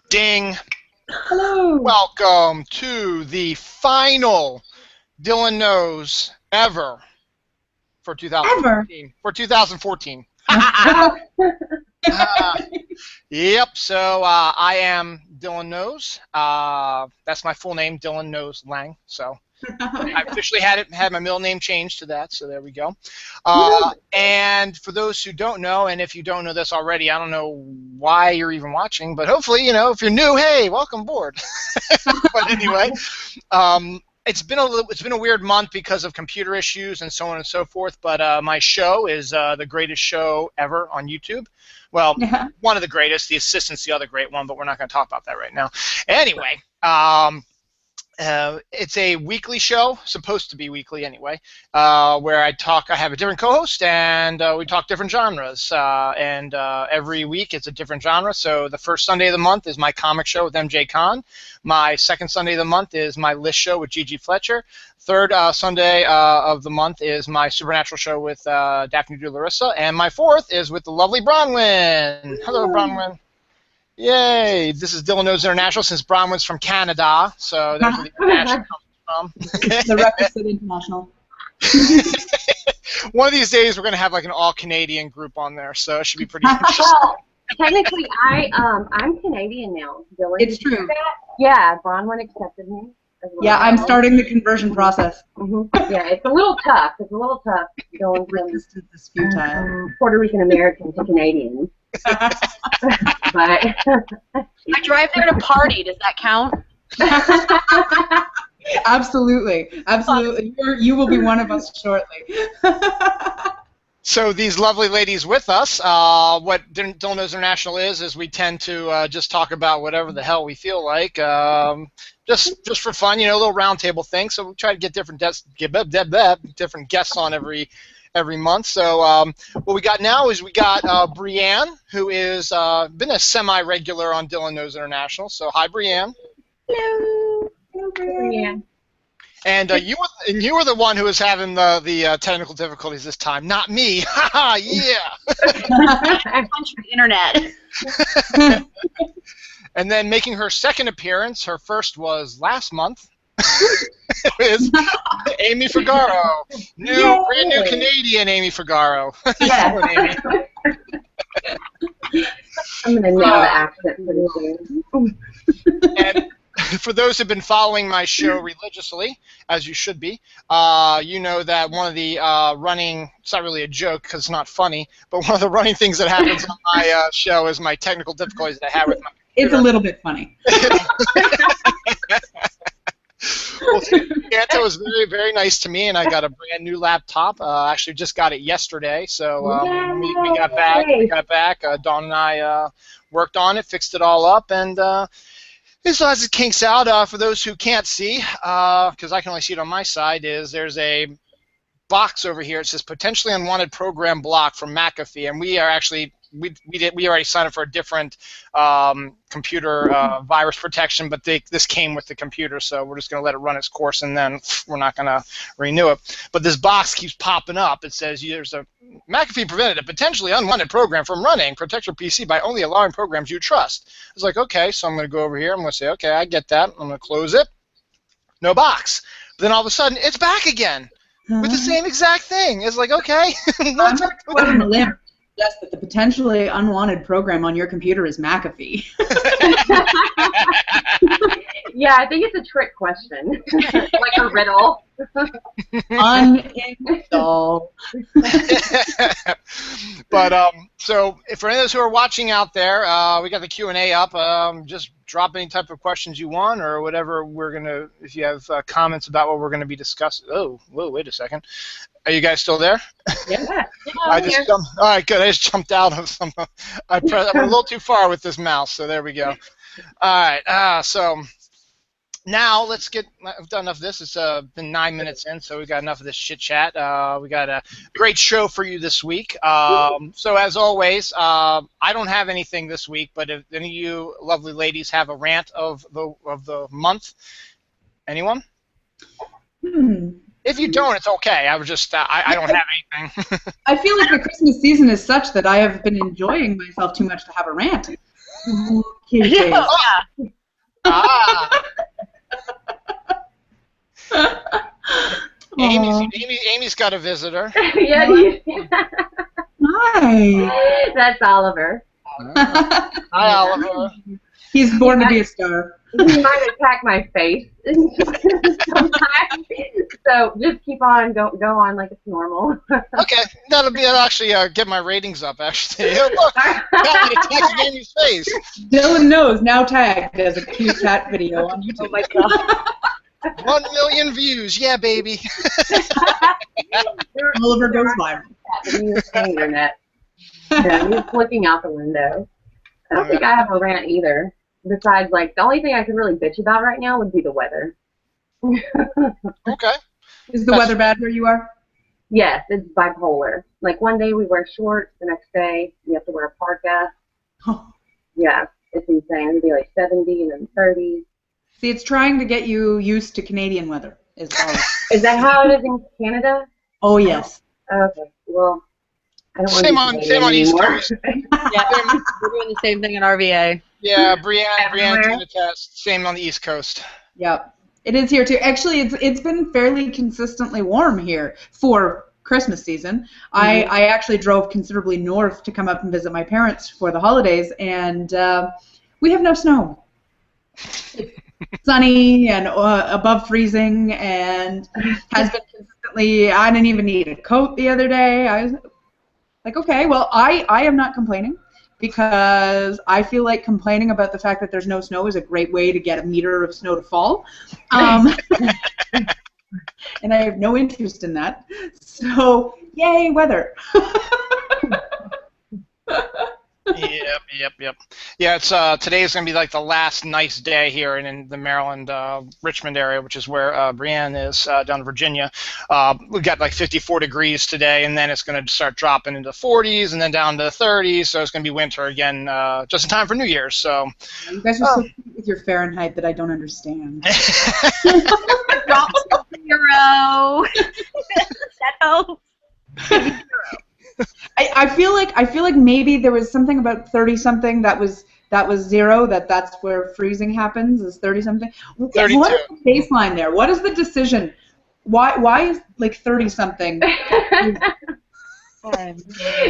Ding. Hello. Welcome to the final Dylan Knows ever for 2014. For 2014. Yep. So I am Dylan Knows. That's my full name, Dylan Knows Lang. So I officially had my middle name changed to that. So there we go. And for those who don't know, and if you don't know this already, I don't know why you're even watching, but hopefully, you know, if you're new, hey, welcome aboard. But anyway, it's been a weird month because of computer issues and so on and so forth. But my show is the greatest show ever on YouTube. Well, one of the greatest. The Assistant's the other great one, but we're not going to talk about that right now. Anyway, it's a weekly show, supposed to be weekly anyway, where I have a different co-host, and we talk different genres. And every week it's a different genre. So the first Sunday of the month is my comic show with MJ Khan. My second Sunday of the month is my list show with Gigi Fletcher. Third Sunday of the month is my Supernatural show with Daphne Du Larissa. And my fourth is with the lovely Bronwyn. Hello, Bronwyn. Yay! This is Dylan Knows International, since Bronwyn's from Canada, so that's where the international comes from. The requisite international. One of these days we're going to have like an all-Canadian group on there, so it should be pretty interesting. Well, technically, I'm Canadian now, Dylan. It's true. Yeah, Bronwyn accepted me. Yeah, I'm starting the conversion process. Yeah, it's a little tough. It's a little tough going from Resistance is futile. Puerto Rican American to Canadian. But I drive there to party. Does that count? Absolutely, absolutely. You will be one of us shortly. So these lovely ladies with us, what Dylan Knows International is we tend to just talk about whatever the hell we feel like, just for fun, you know, a little round table thing. So we try to get different guests on every month. So what we got now is we got Brianne, who is been a semi-regular on Dylan Knows International. So hi, Brianne. hello, Brianne. And you were the one who was having the technical difficulties this time, not me. Haha, yeah. Country internet. And then making her second appearance, her first was last month, is Amy Figaro. Brand new Canadian Amy Figaro. Yeah. I'm going to nail the accent pretty soon. And for those who've been following my show religiously, as you should be, you know that one of the running, it's not really a joke because it's not funny, but one of the running things that happens on my show is my technical difficulties that I have with my computer. It's a little bit funny. Well, Santa was very, very nice to me, and I got a brand new laptop. Actually, just got it yesterday, so we got back. Dawn and I worked on it, fixed it all up, and as it kinks out, for those who can't see, because I can only see it on my side, there's a box over here. It says potentially unwanted program block from McAfee, and we are actually we already signed up for a different computer virus protection, but this came with the computer, so we're just going to let it run its course, and then we're not going to renew it. But this box keeps popping up. It says there's a McAfee prevented a potentially unwanted program from running. Protect your PC by only allowing programs you trust. I was like, okay, so I'm going to go over here. I'm going to say, okay, I get that. I'm going to close it. No box. But then all of a sudden, it's back again with the same exact thing. It's like, okay. I'm going to go out on a limb. Yes, that the potentially unwanted program on your computer is McAfee. Yeah, I think it's a trick question, like a riddle. Uninstall. But so for any of those who are watching out there, we got the Q&A up. Just drop any type of questions you want or whatever we're gonna. If you have comments about what we're gonna be discussing. Oh, whoa! Wait a second. Are you guys still there? Yeah. I just jumped. All right, good. I just jumped out of some. I'm a little too far with this mouse, so there we go. All right. So now let's get. I've done enough of this. It's been 9 minutes in, so we got enough of this chit chat. We got a great show for you this week. So as always, I don't have anything this week, but if any of you lovely ladies have a rant of the month, anyone? If you don't, it's okay. I was just, I don't have anything. I feel like the Christmas season is such that I have been enjoying myself too much to have a rant. Cute face. Yeah. Ah. Aw. Amy's got a visitor. Yeah, Hi. that's Oliver. Hi, Oliver. He's born to be a star. He might attack my face sometimes. So just keep on, go on like it's normal. Okay, that'll actually get my ratings up. Actually, look, cat attacking Amy's face. Dylan knows, now tagged as a cute cat video on YouTube. Oh my god. 1 million views, yeah, baby. Oliver goes viral. The internet. Yeah, he's looking out the window. I don't think I have a rant either. Besides, like, the only thing I could really bitch about right now would be the weather. Okay. Is the weather bad where you are? Yes, it's bipolar. Like, one day we wear shorts, the next day we have to wear a parka. Oh. Yeah, it's insane. It'd be like 70 and then 30. See, it's trying to get you used to Canadian weather. Is that how it is in Canada? Oh, yes. Okay, well, I don't want to Same on East Coast. Yeah, we're doing the same thing in RVA. Yeah, Brianne can attest. Same on the East Coast. Yep. It is here too. Actually, it's been fairly consistently warm here for Christmas season. I actually drove considerably north to come up and visit my parents for the holidays, and we have no snow. It's sunny and above freezing, and has been consistently. I didn't even need a coat the other day. I was like, okay, well, I am not complaining, because I feel like complaining about the fact that there's no snow is a great way to get a meter of snow to fall. And I have no interest in that. So, yay, weather. Yep. Yeah, it's today is gonna be like the last nice day here in the Maryland, Richmond area, which is where Brianne is down in Virginia. We got like 54 degrees today, and then it's gonna start dropping into 40s, and then down to 30s. So it's gonna be winter again, just in time for New Year's. So you guys are so cute with your Fahrenheit that I don't understand. Drop to 0. That helps. I feel like maybe there was something about 30 something that was 0. That's where freezing happens, is 30 something. 32. What is the baseline there? What is the decision? Why is like 30 something?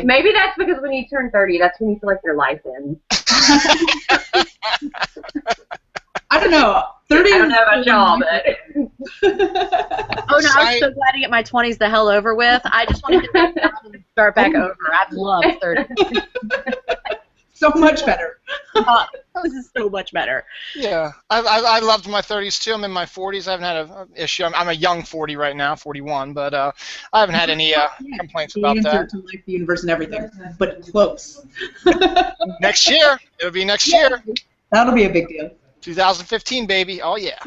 Maybe that's because when you turn 30, that's when you feel like your life ends. I don't know. 30. I don't know about y'all, but. Oh no, I'm so glad to get my 20s the hell over with. I just want to get back down and start back over. I love 30. So much better. This is so much better. Yeah, I loved my 30s too. I'm in my 40s. I haven't had an issue. I'm a young 40 right now, 41, but I haven't had any complaints about that. To life, the universe, and everything, but close. Next year, it'll be next year. That'll be a big deal. 2015, baby. Oh yeah.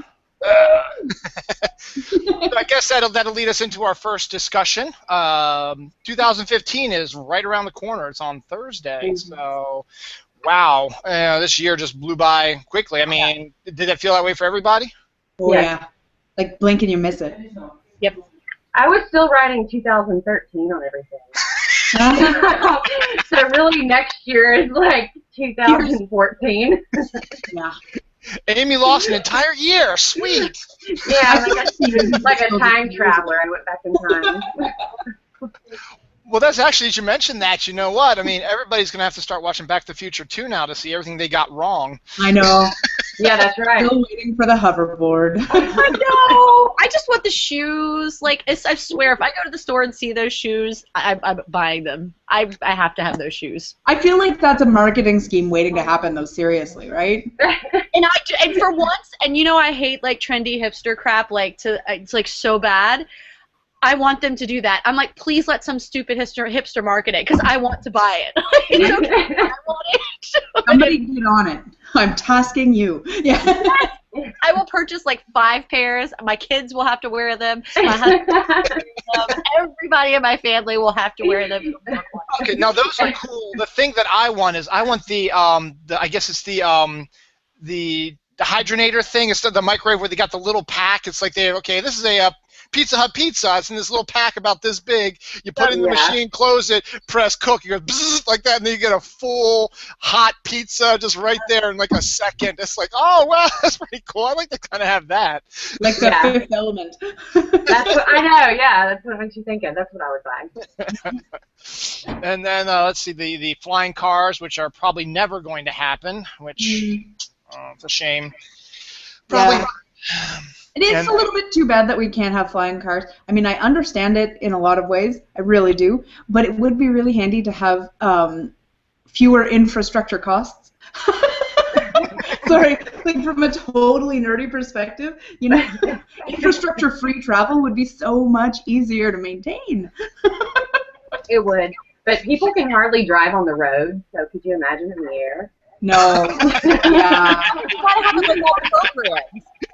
I guess that'll lead us into our first discussion. 2015 is right around the corner. It's on Thursday, so wow, this year just blew by quickly. I mean, did it feel that way for everybody? Oh yeah, like blink and you miss it. Yep. I was still writing 2013 on everything. So really, next year is like 2014. Yeah. Amy lost an entire year. Sweet. Yeah, like a time traveler. I went back in time. Well, that's actually, as you mentioned that, you know what? I mean, everybody's going to have to start watching Back to the Future 2 now to see everything they got wrong. I know. Yeah, that's right. Still waiting for the hoverboard. I know. I just want the shoes. Like, I swear, if I go to the store and see those shoes, I'm buying them. I have to have those shoes. I feel like that's a marketing scheme waiting to happen, though, seriously, right? And for once, and you know I hate, like, trendy hipster crap, like, it's, like, so bad. I want them to do that. I'm like, please let some stupid hipster market it, because I want to buy it. It's okay. I want it. Somebody get on it. I'm tasking you. Yeah. I will purchase like 5 pairs. My kids will have to wear them. My husband will have to wear them. Everybody in my family will have to wear them. Okay, now those are cool. The thing that I want is I want the I guess it's the hydrogenator thing instead of the microwave where they got the little pack. It's like this is a Pizza Hut pizza. It's in this little pack about this big. You put it in the machine, close it, press cook. You go bzzz, like that, and then you get a full hot pizza just right there in like a second. It's like, oh wow, that's pretty cool. I like to kind of have that. Like the Fifth Element. That's what I know. Yeah, that's what makes you think of. That's what I would buy. And then let's see the flying cars, which are probably never going to happen. Which it's a shame. Probably. Yeah. It is a little bit too bad that we can't have flying cars. I mean, I understand it in a lot of ways. I really do. But it would be really handy to have fewer infrastructure costs. Sorry, like from a totally nerdy perspective, infrastructure-free travel would be so much easier to maintain. It would. But people can hardly drive on the road, so could you imagine in the air? No. Yeah.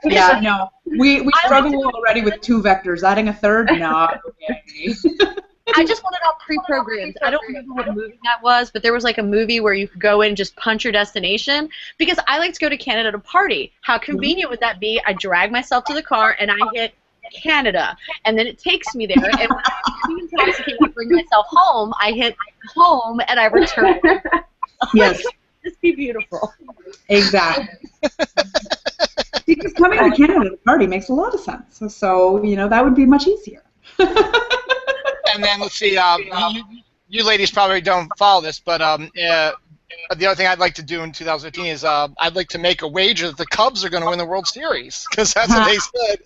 Yeah, no. We struggle already with 2 vectors. Adding a third? No. I just want it all pre-programmed. I don't remember what movie that was, but there was like a movie where you could go in and just punch your destination, because I like to go to Canada to party. How convenient would that be? I drag myself to the car and I hit Canada, and then it takes me there, and when I'm intoxicated to bring myself home, I hit home and I return. Yes. This be beautiful. Exactly. Because coming to Canada to party makes a lot of sense. So, that would be much easier. And then let's see, you ladies probably don't follow this, but the other thing I'd like to do in 2015 is I'd like to make a wager that the Cubs are going to win the World Series, because that's what they said.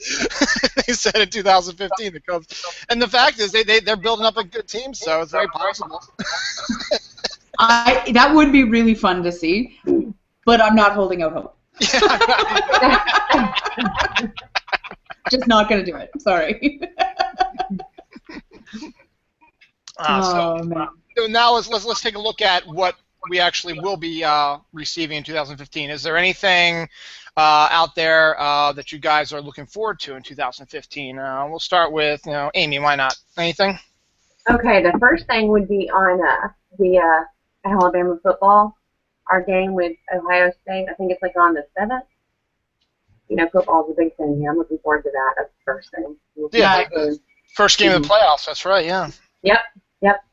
They said in 2015, the Cubs. And the fact is they're building up a good team, so it's very possible. That would be really fun to see, but I'm not holding out hope. Just not going to do it. Sorry. Man. So now let's take a look at what we actually will be receiving in 2015. Is there anything out there that you guys are looking forward to in 2015? We'll start with Amy. Why not? Anything? Okay, the first thing would be on the Alabama football, our game with Ohio State. I think it's like on the 7th. Football's a big thing here. I'm looking forward to that. That's the first thing. Yeah, first game of the playoffs. That's right. Yeah. Yep.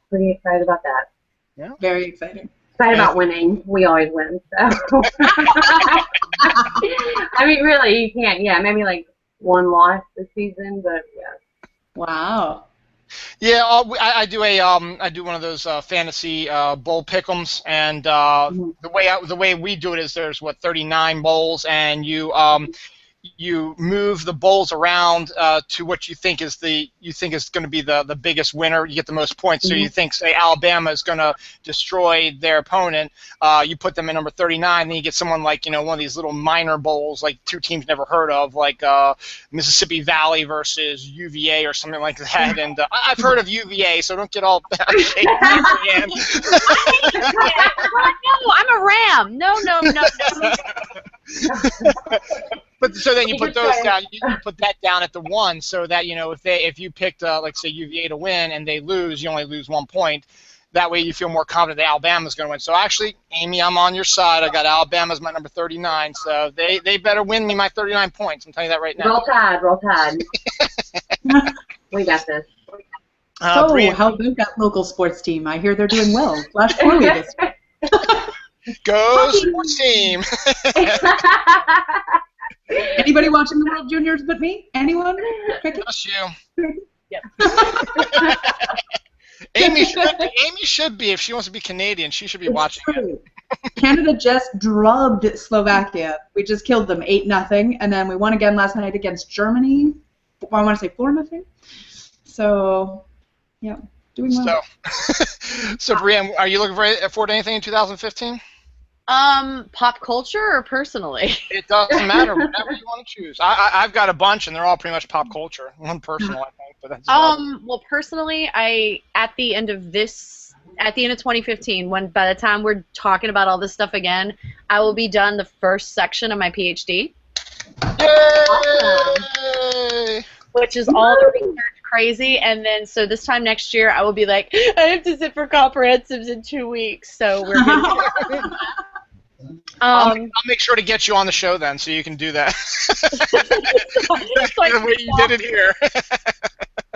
Pretty excited about that. Yeah. Very exciting. Excited about winning. We always win. So. I mean, really, you can't. Yeah, maybe like 1 loss this season, but yeah. Wow. Yeah, I do one of those fantasy bowl pick'ems, and the way we do it is there's 39 bowls, and you move the bowls around to what you think is going to be the biggest winner. You get the most points. So you think, say, Alabama is going to destroy their opponent. You put them in number 39, then you get someone like one of these little minor bowls, like 2 teams never heard of, like Mississippi Valley versus UVA or something like that. And I've heard of UVA, so don't get all shaky. No, I'm a Ram. No. But so then you put those down. You put that down at the 1, so that if you picked like say UVA to win and they lose, you only lose 1 point. That way you feel more confident that Alabama's going to win. So actually, Amy, I'm on your side. I got Alabama as my number 39, so they better win me my 39 points. I'm telling you that right now. Roll Tide. We got this. Brianne, how about that local sports team? I hear they're doing well. Flash forward this week. Go sports team. Anybody watching the World Juniors but me? Anyone? Just you. Yep. Amy should be. If she wants to be Canadian, she should be watching it. Canada just drubbed Slovakia. We just killed them 8-0, and then we won again last night against Germany. I want to say 4-0. So, yeah, doing well. So Brianne, are you looking forward to anything in 2015? Pop culture or personally? It doesn't matter. Whatever you want to choose. I've got a bunch, and they're all pretty much pop culture. One personal, I think, but that's well, personally, at the end of 2015, when by the time we're talking about all this stuff again, I will be done the first section of my PhD. Yay! Which is all the research crazy, and then so this time next year I will be like, I have to sit for comprehensives in 2 weeks, so we're gonna I'll make sure to get you on the show then, so you can do that. The way you did it here.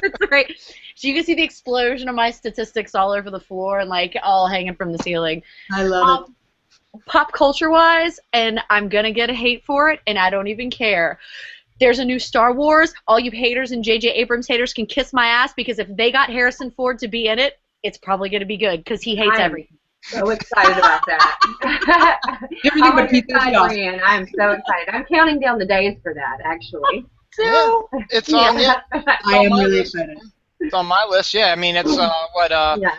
That's great. So you can see the explosion of my statistics all over the floor and like all hanging from the ceiling. I love it. Pop culture wise, and I'm gonna get a hate for it, and I don't even care. There's a new Star Wars. All you haters and J.J. Abrams haters can kiss my ass, because if they got Harrison Ford to be in it, it's probably gonna be good, because he hates everything. So excited about that. Everything but Pizza Brianne, I'm so excited. I'm counting down the days for that, actually. Yeah, it's on. Yeah. I am really excited. It's on my list. Yeah, I mean, it's Yeah.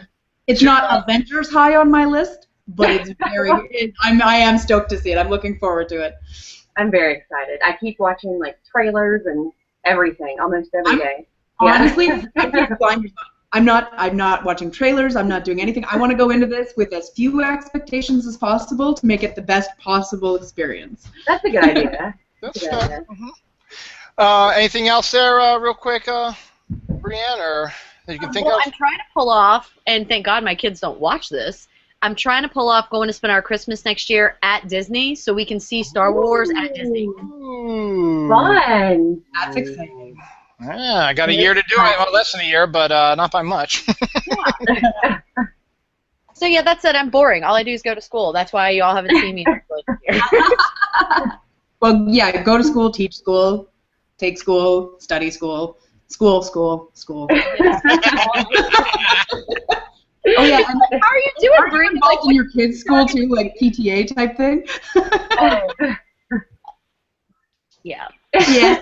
It's not Avengers high on my list, but it's very. I am stoked to see it. I'm looking forward to it. I'm very excited. I keep watching like trailers and everything almost every day. Honestly, I'm not watching trailers. I'm not doing anything. I want to go into this with as few expectations as possible to make it the best possible experience. That's a good idea. That's good. Anything else there, real quick, Brianne, or that you can think of? I'm trying to pull off, and thank God my kids don't watch this. I'm trying to pull off going to spend our Christmas next year at Disney, so we can see Star Wars at Disney. Ooh. Fun. That's exciting. Yeah, I got a year to do it. Well, less than a year, but not by much. So yeah, that's it. I'm boring. All I do is go to school. That's why you all haven't seen me this year. Well, yeah, go to school, teach school, take school, study school, school. Oh yeah, and How are you doing, aren't you involved in your kids' school too, like PTA type thing? Yeah. Yeah.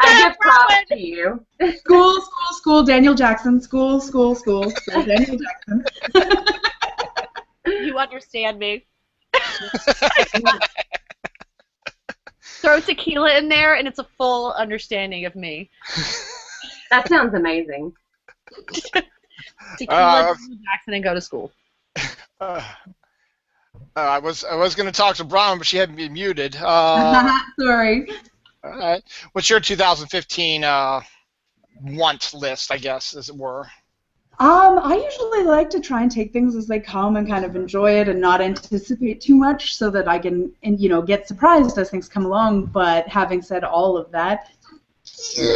I give props to you. School, Daniel Jackson, school, Daniel Jackson. You understand me. Throw tequila in there, and it's a full understanding of me. That sounds amazing. Tequila, Daniel Jackson, and go to school. I was going to talk to Bronwyn, but she had me muted. Sorry. All right. What's your 2015 want list, I guess, as it were? I usually like to try and take things as they come and kind of enjoy it and not anticipate too much so that I can, get surprised as things come along. But having said all of that,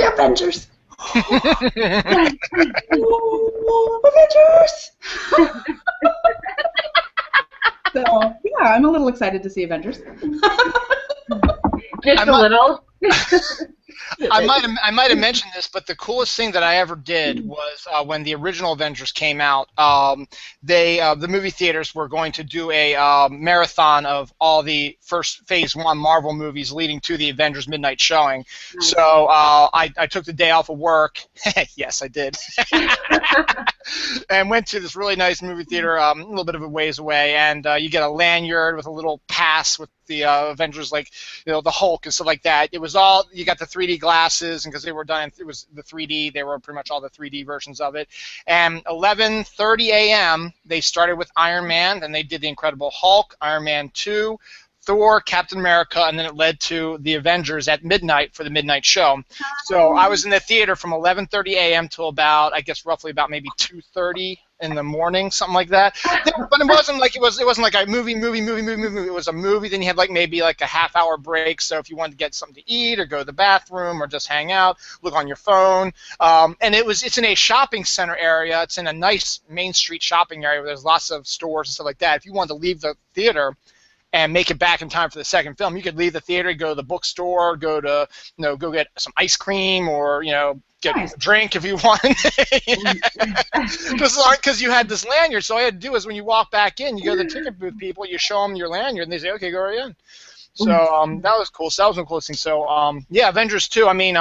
Avengers. Avengers. So yeah, I'm a little excited to see Avengers. Just a little. I might have mentioned this, but the coolest thing that I ever did was when the original Avengers came out. The movie theaters were going to do a marathon of all the first Phase 1 Marvel movies leading to the Avengers midnight showing. Nice. So I took the day off of work. Yes, I did. And went to this really nice movie theater a little bit of a ways away, and you get a lanyard with a little pass with the Avengers, like the Hulk and stuff like that. It was all, you got the 3D glasses, and because they were done, it was the 3D. They were pretty much all the 3D versions of it. And 11:30 a.m. they started with Iron Man, then they did the Incredible Hulk, Iron Man 2, Thor, Captain America, and then it led to the Avengers at midnight for the midnight show. So I was in the theater from 11:30 a.m. till about, I guess, roughly about maybe 2:30 in the morning, something like that. But it wasn't like it wasn't like a movie. It was a movie. Then you had maybe a half-hour break. So if you wanted to get something to eat or go to the bathroom or just hang out, look on your phone. And it's in a shopping center area. It's in a nice Main Street shopping area where there's lots of stores and stuff like that. If you wanted to leave the theater and make it back in time for the second film, you could leave the theater, go to the bookstore, go get some ice cream, or get a drink if you want. Because you had this lanyard, so all you had to do is when you walk back in, you go to the ticket booth people, you show them your lanyard, and they say, okay, go right in. So that was cool. So that was one cool thing. So yeah, Avengers 2. I mean,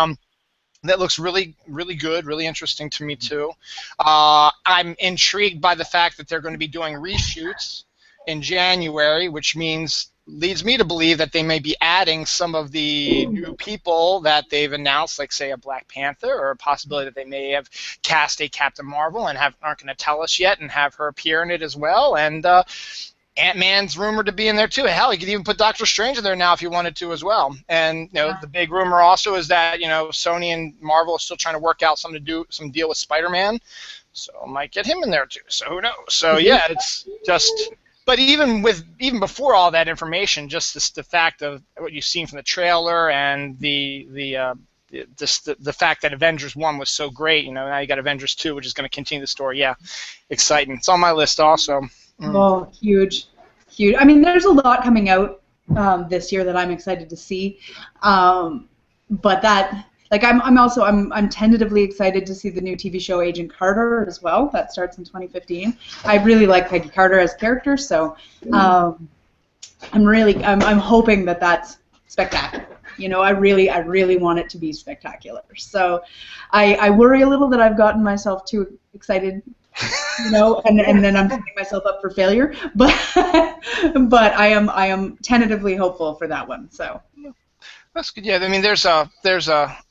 that looks really, really good, really interesting to me too. I'm intrigued by the fact that they're going to be doing reshoots in January, which leads me to believe that they may be adding some of the new people that they've announced, like say a Black Panther, or a possibility that they may have cast a Captain Marvel and aren't going to tell us yet, and have her appear in it as well. And Ant-Man's rumored to be in there too. Hell, you could even put Doctor Strange in there now if you wanted to as well. And the big rumor also is that Sony and Marvel are still trying to work out some deal with Spider-Man. So I might get him in there too. So who knows? So yeah, it's just. But even before all that information, just the fact of what you've seen from the trailer and the fact that Avengers 1 was so great, now you got Avengers 2, which is going to continue the story. Yeah, exciting. It's on my list also. Oh, huge. I mean, there's a lot coming out this year that I'm excited to see, but that, like, I'm tentatively excited to see the new TV show Agent Carter as well. That starts in 2015. I really like Peggy Carter as a character, so I'm hoping that that's spectacular. I really want it to be spectacular. So I worry a little that I've gotten myself too excited, and then I'm setting myself up for failure. But I am tentatively hopeful for that one. So. That's good. Yeah, I mean, there's a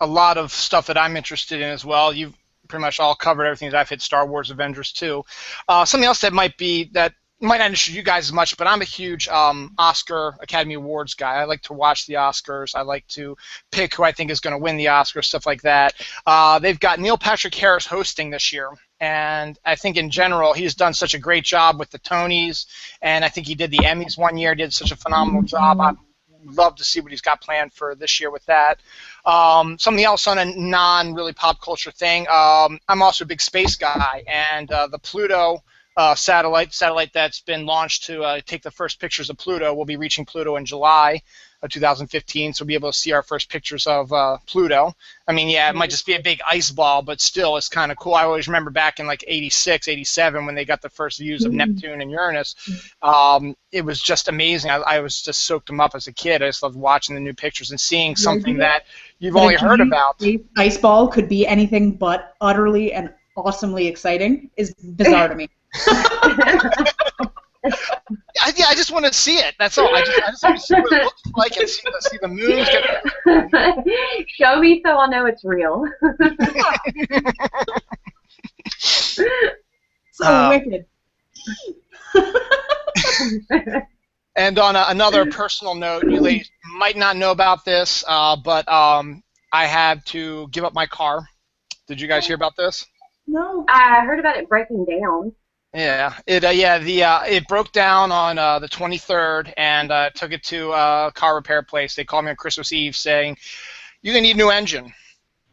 lot of stuff that I'm interested in as well. You've pretty much all covered everything that I've hit. Star Wars, Avengers 2. Something else that might not interest you guys as much, but I'm a huge Oscar Academy Awards guy. I like to watch the Oscars. I like to pick who I think is going to win the Oscars, stuff like that. They've got Neil Patrick Harris hosting this year, and I think in general he's done such a great job with the Tonys, and I think he did the Emmys one year, did such a phenomenal job. I'd love to see what he's got planned for this year with that. Something else on a non-really pop culture thing, I'm also a big space guy, and the Pluto satellite that's been launched to take the first pictures of Pluto will be reaching Pluto in July of 2015, so we'll be able to see our first pictures of Pluto. I mean, yeah, it might just be a big ice ball, but still, it's kind of cool. I always remember back in like 86, 87 when they got the first views of Neptune and Uranus. It was just amazing. I was just soaked them up as a kid. I just loved watching the new pictures and seeing something that you've only heard about. Ice ball could be anything but utterly and awesomely exciting is bizarre to me. Yeah, I just want to see it. That's all. I just want to see what it looks like and see the moons. Show me so I'll know it's real. So wicked. And on another personal note, you ladies might not know about this, but I had to give up my car. Did you guys hear about this? No. I heard about it breaking down. Yeah, it broke down on the 23rd, and took it to a car repair place. They called me on Christmas Eve saying, "You're gonna need a new engine."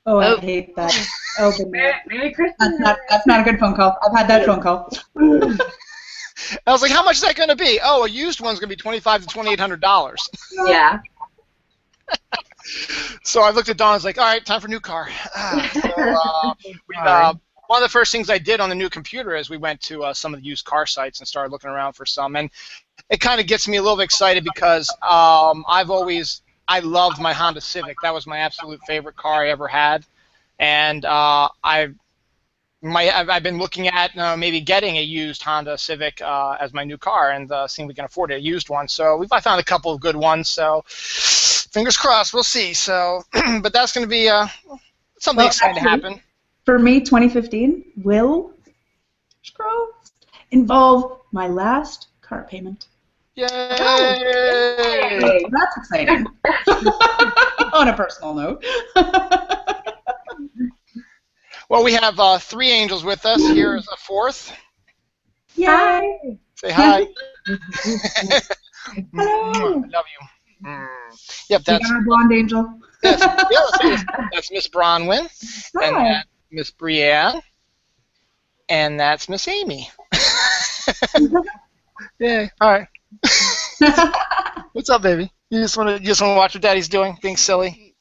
Oh, I hate that. Oh, Merry Christmas. That's not a good phone call. I've had that phone call. I was like, "How much is that gonna be?" "Oh, a used one's gonna be $2,500 to $2,800. Yeah. So I looked at Dawn. I was like, "All right, time for a new car." One of the first things I did on the new computer is we went to some of the used car sites and started looking around for some, and it kind of gets me a little bit excited because I loved my Honda Civic. That was my absolute favorite car I ever had, and I've been looking at maybe getting a used Honda Civic as my new car and seeing if we can afford a used one. So I found a couple of good ones. So fingers crossed, we'll see. So, but that's going to be something exciting to happen. For me, 2015 will involve my last car payment. Yay! That's exciting. On a personal note. Well, we have 3 angels with us. Here is a 4th. Yay! Say hi. Hello. I love you. Yep, that's our blonde angel. That's Miss Bronwyn. Hi. And that's Miss Brianne. And that's Miss Amy. Yay! All right. What's up, baby? You just want to watch what Daddy's doing, being silly.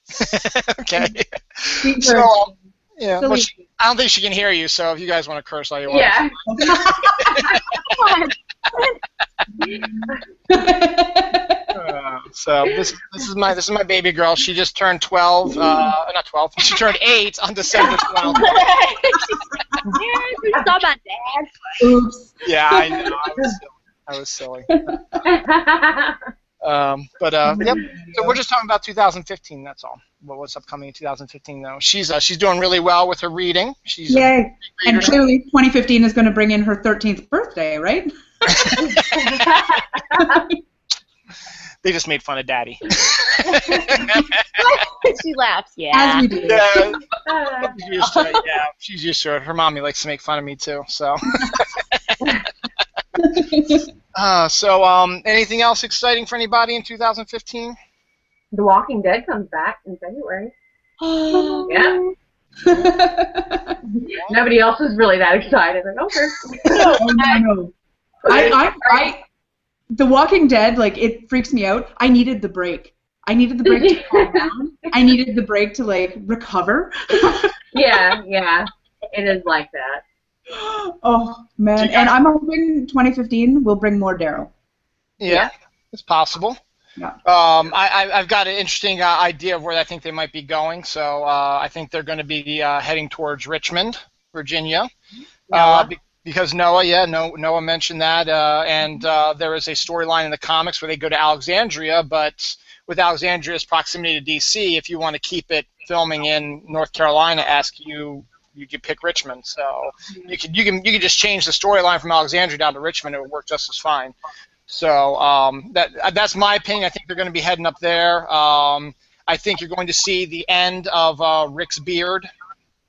Okay. So, yeah. Well, I don't think she can hear you, so if you guys want to curse all you want. Yeah. So this is my baby girl. She just turned 12. Not 12. She turned 8 on December 12th. You saw my dad. Oops. Yeah, I know. I was silly. Yep. So we're just talking about 2015. That's all. What's upcoming in 2015, though? She's doing really well with her reading. Yay! And clearly, 2015 is going to bring in her 13th birthday, right? They just made fun of Daddy. She laughs. Yeah. As we do. She's used to it. Her mommy likes to make fun of me too. So. Anything else exciting for anybody in 2015? The Walking Dead comes back in February. Yeah. Nobody else is really that excited. Like, okay. No. The Walking Dead, like, it freaks me out. I needed the break. I needed the break to calm down. I needed the break to, like, recover. Yeah. It is like that. Oh, man. And I'm hoping 2015 will bring more Daryl. Yeah, it's possible. Yeah. I've got an interesting idea of where I think they might be going. So I think they're going to be heading towards Richmond, Virginia. Because Noah mentioned that, and there is a storyline in the comics where they go to Alexandria, but with Alexandria's proximity to D.C., if you want to keep it filming in North Carolina, you could pick Richmond. So you could just change the storyline from Alexandria down to Richmond; it would work just as fine. So that's my opinion. I think they're going to be heading up there. I think you're going to see the end of Rick's beard.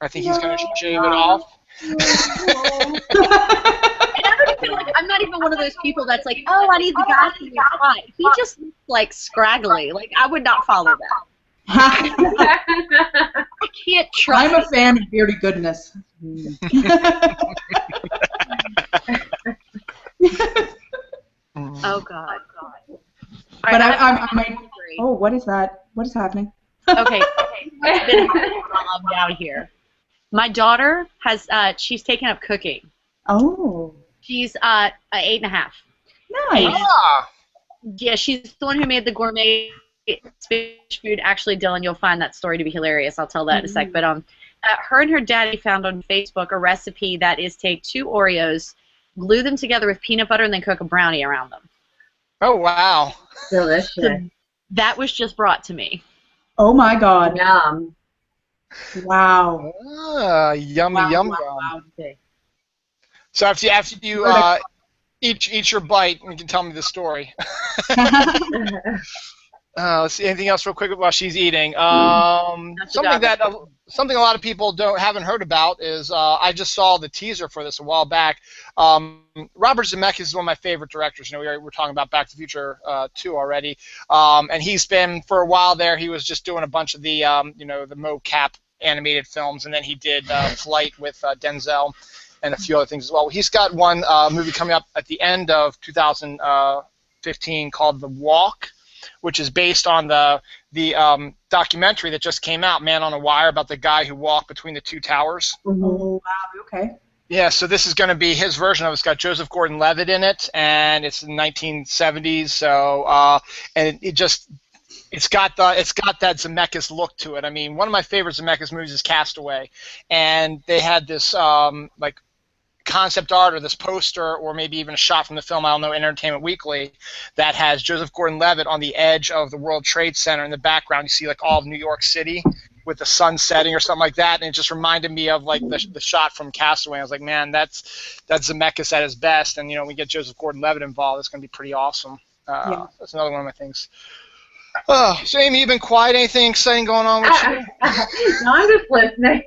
I think he's going to shave it off. I'm not even one of those people that's like, oh, I need the guy to be fine. He just looks like scraggly. Like, I would not follow that. I can't trust. I'm a fan of beardy goodness. Oh God. But I might. Oh, what is that? What is happening? Okay. It's been I'm down here. My daughter has. She's taken up cooking. Oh. She's 8.5. Nice. Yeah, she's the one who made the gourmet fish food. Actually, Dylan, you'll find that story to be hilarious. I'll tell that in a sec. But her and her daddy found on Facebook a recipe that is take 2 Oreos, glue them together with peanut butter, and then cook a brownie around them. Oh, wow. Delicious. So that was just brought to me. Oh, my God. Yum. Wow. Yum. Okay. So after you eat your bite, you can tell me the story. Let's see. Anything else real quick while she's eating? Something a lot of people haven't heard about is I just saw the teaser for this a while back. Robert Zemeckis is one of my favorite directors. You know, we were talking about Back to the Future 2 already, and he's been for a while there. He was just doing a bunch of the the mocap animated films, and then he did Flight with Denzel and a few other things as well. He's got one movie coming up at the end of 2015 called The Walk, which is based on the documentary that just came out, Man on a Wire, about the guy who walked between the 2 towers. Oh, wow. Okay. Yeah, so this is going to be his version of it. It's got Joseph Gordon-Levitt in it, and it's in the 1970s. So, and it's got that Zemeckis look to it. I mean, one of my favorite Zemeckis movies is Castaway, and they had this concept art or this poster or maybe even a shot from the film, I don't know, Entertainment Weekly, that has Joseph Gordon-Levitt on the edge of the World Trade Center. In the background you see like all of New York City with the sun setting or something like that, and it just reminded me of like the shot from Castaway. I was like, man, that's Zemeckis at his best, and we get Joseph Gordon-Levitt involved, it's going to be pretty awesome. That's another one of my things. Oh, so Amy, you've been quiet. Anything exciting going on with you? No, I'm just listening.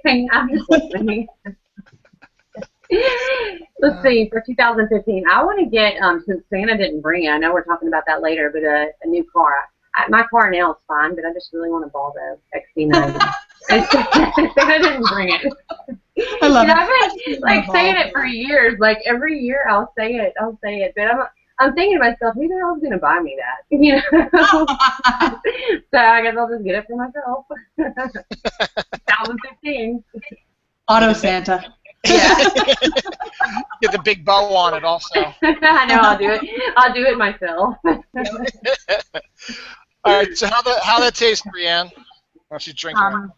Let's see, for 2015, I want to get, since Santa didn't bring it, I know we're talking about that later, but a new car. My car now is fine, but I just really want a Volvo XC90. Santa didn't bring it. I love it. I've been saying it for years. Like every year I'll say it. But I'm thinking to myself, who the hell is going to buy me that? So I guess I'll just get it for myself. 2015. Auto Santa. Yeah. Get the big bow on it also. I know, I'll do it. I'll do it myself. All right, so how that tastes, Brianne? While she's drinking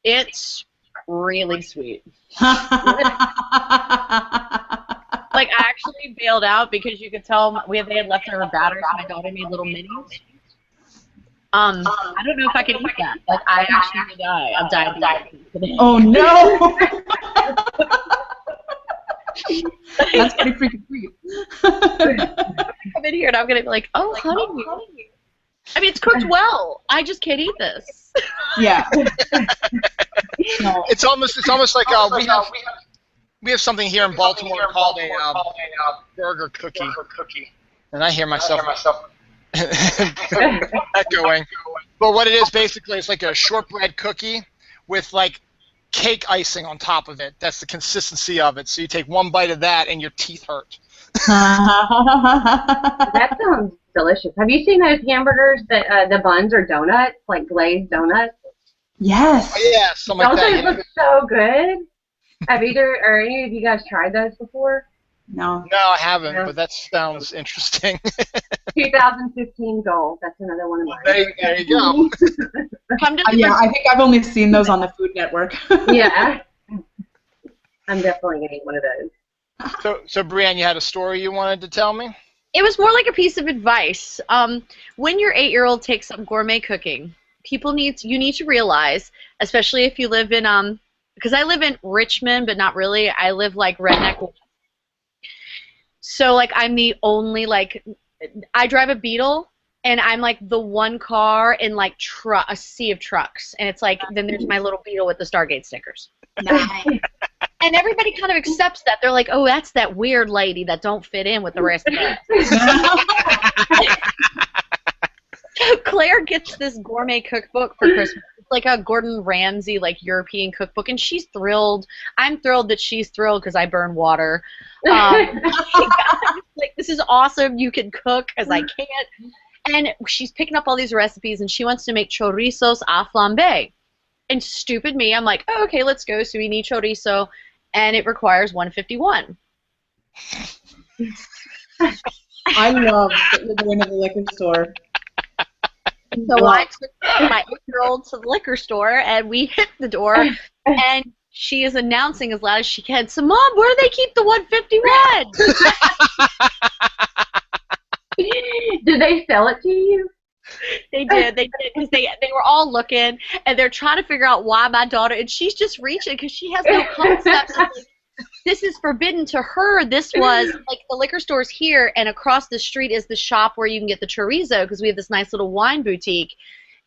It's really sweet. Like, I actually bailed out because you could tell they had leftover batteries, so my daughter made little minis. I don't know if I could eat that. Like, I actually would die of diabetes today. Oh, no! That's pretty freaking sweet. Come in here and I'm going to be like, oh, honey. I mean, it's cooked well. I just can't eat this. Yeah. No. It's almost like we have something here in Baltimore called a burger cookie, and I hear myself echoing. But what it is basically, it's like a shortbread cookie with like cake icing on top of it. That's the consistency of it. So you take one bite of that, and your teeth hurt. That sounds delicious. Have you seen those hamburgers that the buns are donuts, like glazed donuts? Yes. Oh, yeah, something like Those that. look so good. Have either or any of you guys tried those before? No. No, I haven't, No. but that sounds interesting. 2015 goal. That's another one of mine. There you go. Come to the Yeah, I think I've only seen those on the Food Network. Yeah. I'm definitely going to eat one of those. So Brianne, you had a story you wanted to tell me? It was more like a piece of advice. When your 8-year-old takes up gourmet cooking, you need to realize, especially if you live in because I live in Richmond, but not really. I live like redneck. So like I'm the only I drive a Beetle, and I'm like the one car in like a sea of trucks, and it's like then there's my little Beetle with the Stargate stickers. Nice. And everybody kind of accepts that. They're like, oh, that's that weird lady that don't fit in with the rest of us. Claire gets this gourmet cookbook for Christmas. It's like a Gordon Ramsay, like European cookbook, and she's thrilled. I'm thrilled that she's thrilled because I burn water. Like, this is awesome. You can cook because I can't. And she's picking up all these recipes, and she wants to make chorizos a flambe. And stupid me, I'm like, oh, okay, let's go. So we need chorizo, and it requires 151. I love that you're going to the liquor store. So I took my 8-year-old to the liquor store, and we hit the door, and she is announcing as loud as she can, so Mom, where do they keep the 151? Did they sell it to you? They did, because they were all looking, and they're trying to figure out why my daughter, and she's just reaching because she has no concept of, like, this is forbidden to her. This was, like, the liquor store's here, and across the street is the shop where you can get the chorizo, because we have this nice little wine boutique.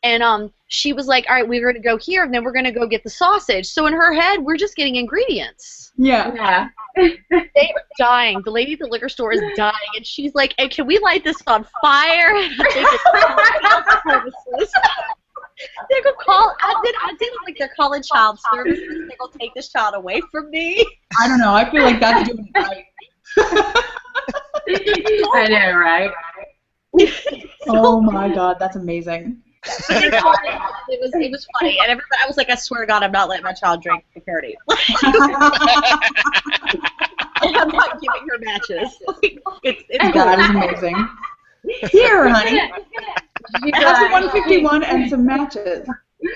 And she was like, all right, we're going to go here, and then we're going to go get the sausage. So in her head, we're just getting ingredients. Yeah. They are dying. The lady at the liquor store is dying, and she's like, hey, can we light this on fire? And I think it's services. They go call. I did like their calling child services. They go take this child away from me. I don't know. I feel like that's doing it right. I know, right? Oh my God, that's amazing. It was funny, and everybody, I was like, I swear to God, I'm not letting my child drink the parody. And I'm not giving her matches. It's That is amazing. Here, honey. Have some 151 and some matches.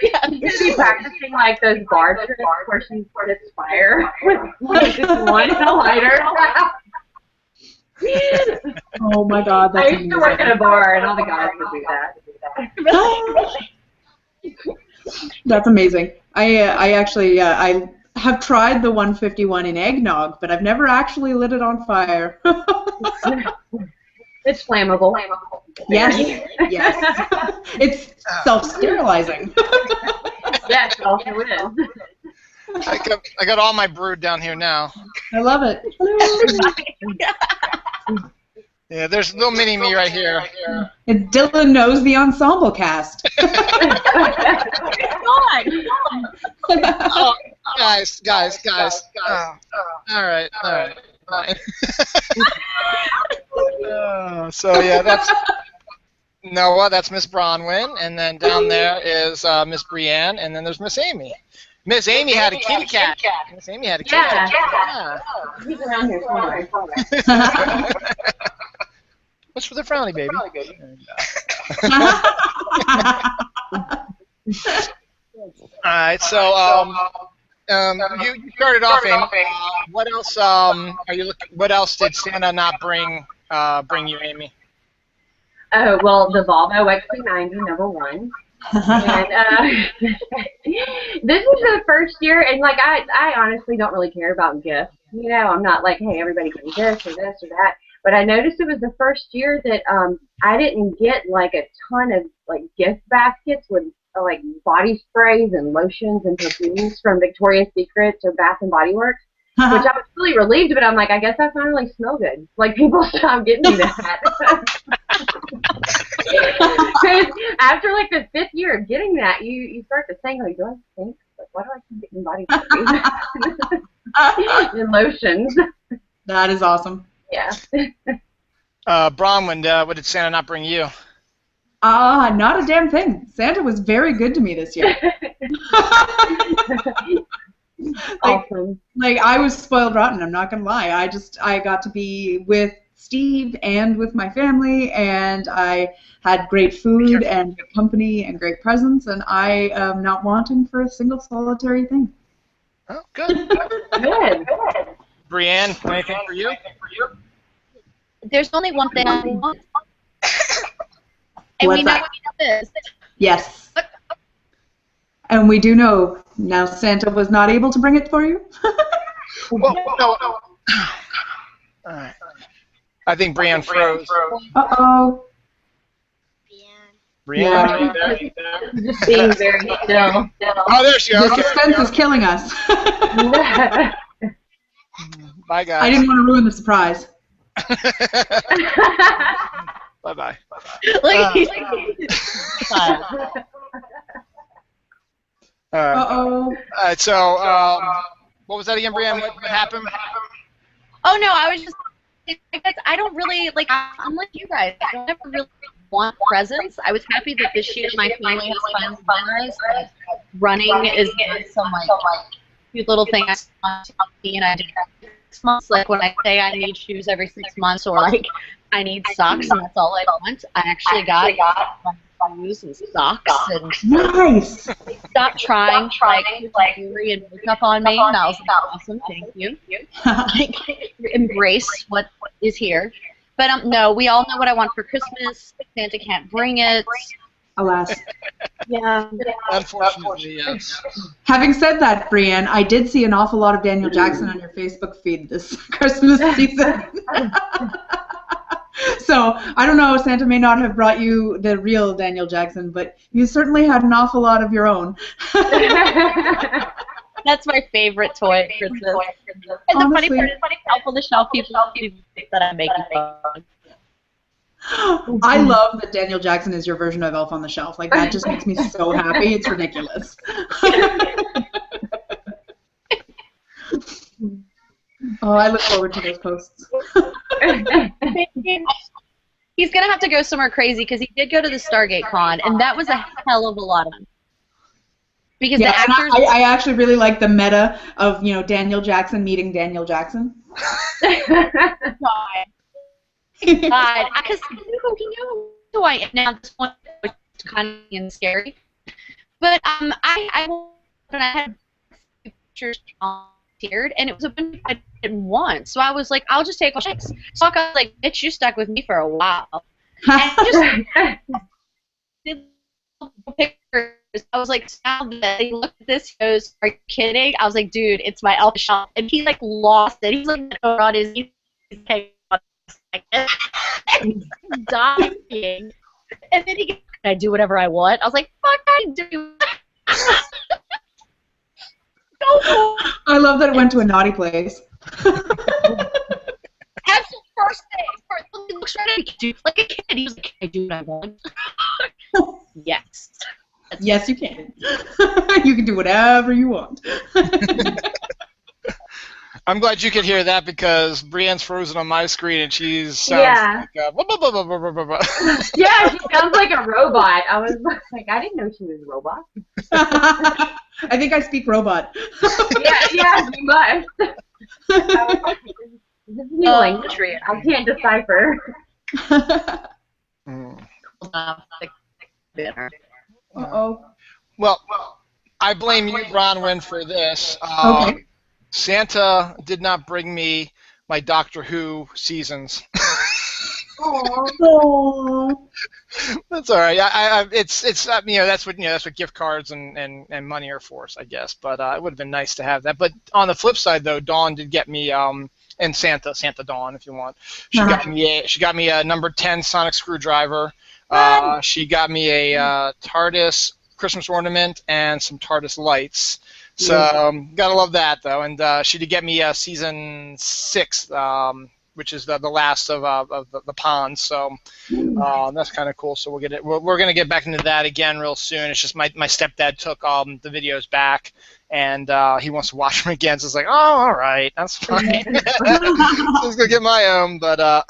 Yeah. Is she practicing like those bar tricks where she puts fire with just one lighter? Oh my God, that's I used to work at a bar, and all the guys would do that. That's amazing. I actually I have tried the 151 in eggnog, but I've never actually lit it on fire. It's flammable. Yes, yes. It's self-sterilizing. Yes, it also is. I got all my brood down here now. I love it. Yeah, there's little mini me right here. Dylan knows the ensemble cast. Oh, guys. All right. So yeah, that's Noah. That's Miss Bronwyn, and then down there is Miss Brianne, and then there's Miss Amy. Miss Amy had a kitty cat. Miss Amy had a kitty cat. Yeah. He's around here somewhere. What's for the frowny baby? All right, so you started off, Amy. What else are you looking? What else did Santa not bring you, Amy? Oh, well, the Volvo XC90, number one. And this is the first year, and like I honestly don't really care about gifts. You know, I'm not like, hey, everybody get this or this or that. But I noticed it was the first year that I didn't get like a ton of like gift baskets with like body sprays and lotions and perfumes from Victoria's Secret or Bath and Body Works, which I was really relieved. But I'm like, I guess I finally smell good. Like people stopped getting me that. After like the 5th year of getting that, you start to think like, do I think? Like, why do I keep getting body sprays and lotions? That is awesome. Yeah. Bronwyn, what did Santa not bring you? Not a damn thing. Santa was very good to me this year. Awesome. Like I was spoiled rotten, I'm not gonna lie. I got to be with Steve and with my family, and I had great food and good company and great presents, and I am not wanting for a single solitary thing. Oh, good. Good. Brianne, anything for you? There's only one thing I want. And What's we know that? what it is. Yes. And we do know now Santa was not able to bring it for you. Well, no. All right. I think Brianne froze. Uh-oh. Brianne, Yeah. are you there? Just being very still. Oh, there she The goes. suspense is killing us. Bye, guys. I didn't want to ruin the surprise. Bye-bye. Like, Uh-oh. All right, so what was that again, Brianne? What happened? oh no, I was just. I don't really like. I'm like you guys. I don't ever really want presents. I was happy that this year my family has finally realized that running is some like cute little thing I want to be, and I did that 6 months. Like when I say I need shoes every 6 months, or like I need socks, and that's all I want. I actually got shoes and socks, and Nice. stopped trying like jewelry and makeup on me, and I was like, awesome, thank you. Embrace what is here. But no, we all know what I want for Christmas. Santa can't bring it. Alas. Yeah. Unfortunately, yes. Having said that, Brianne, I did see an awful lot of Daniel Jackson on your Facebook feed this Christmas season. So, I don't know, Santa may not have brought you the real Daniel Jackson, but you certainly had an awful lot of your own. That's my favorite toy at Christmas. And the funny part is, Elf on the Shelf people think that I'm making fun. I love that Daniel Jackson is your version of Elf on the Shelf. Like, that just makes me so happy. It's ridiculous. Oh, I look forward to those posts. He's going to have to go somewhere crazy because he did go to the Stargate Con, and that was a hell of a lot of fun. Because Yeah, the actors... I actually really like the meta of, you know, Daniel Jackson meeting Daniel Jackson. God. Because he knew who I am now. This one was kind of scary. But I when I had pictures volunteered, and it was a bunch I didn't want. So I was like, I'll just take all checks. So I was like, bitch, you stuck with me for a while. And I just did pictures. I was like, now that he looked at this, he goes, are you kidding? I was like, dude, it's my elf shop. And he like lost it. He's like on his knees. He's dying. And then he goes, can I do whatever I want? I was like, fuck, I do. No. I love that it went to a naughty place. That's the first thing. He looks right at me, dude, like a kid. He was like, can I do what I want? Yes. Yes, you can. You can do whatever you want. I'm glad you could hear that because Brianne's frozen on my screen and she sounds like blah, blah, blah, blah, blah, blah, blah. Yeah, she sounds like a robot. I was like, I didn't know she was a robot. I think I speak robot. Yeah, you must. This is new language. I can't decipher. Uh-oh. Well, I blame you, Bronwyn, for this. Okay. Santa did not bring me my Doctor Who seasons. Oh. That's all right. It's you know that's what gift cards and money are for, I guess. But it would have been nice to have that. But on the flip side, though, Dawn did get me and Santa Dawn, if you want. She got me a number 10 sonic screwdriver. She got me a TARDIS Christmas ornament and some TARDIS lights. So gotta love that though. And she did get me season 6, which is the last of the ponds. So that's kind of cool. So we'll get it. We're gonna get back into that again real soon. It's just my stepdad took the videos back, and he wants to watch them again. So it's like, oh, all right, that's fine. So I was gonna get my own, but I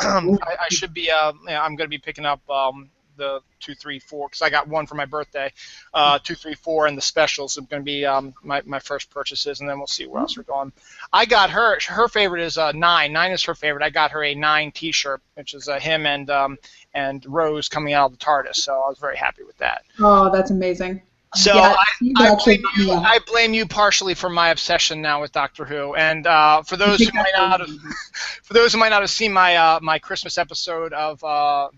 should be. I'm gonna be picking up the 2, 3, 4 because I got one for my birthday. 2, 3, 4, and the specials are going to be my first purchases, and then we'll see where else we're going. I got her favorite is 9. 9 is her favorite. I got her a 9 T-shirt, which is him and Rose coming out of the TARDIS. So I was very happy with that. Oh, that's amazing. So yeah, I blame you partially for my obsession now with Doctor Who. And for those who might not have seen my Christmas episode of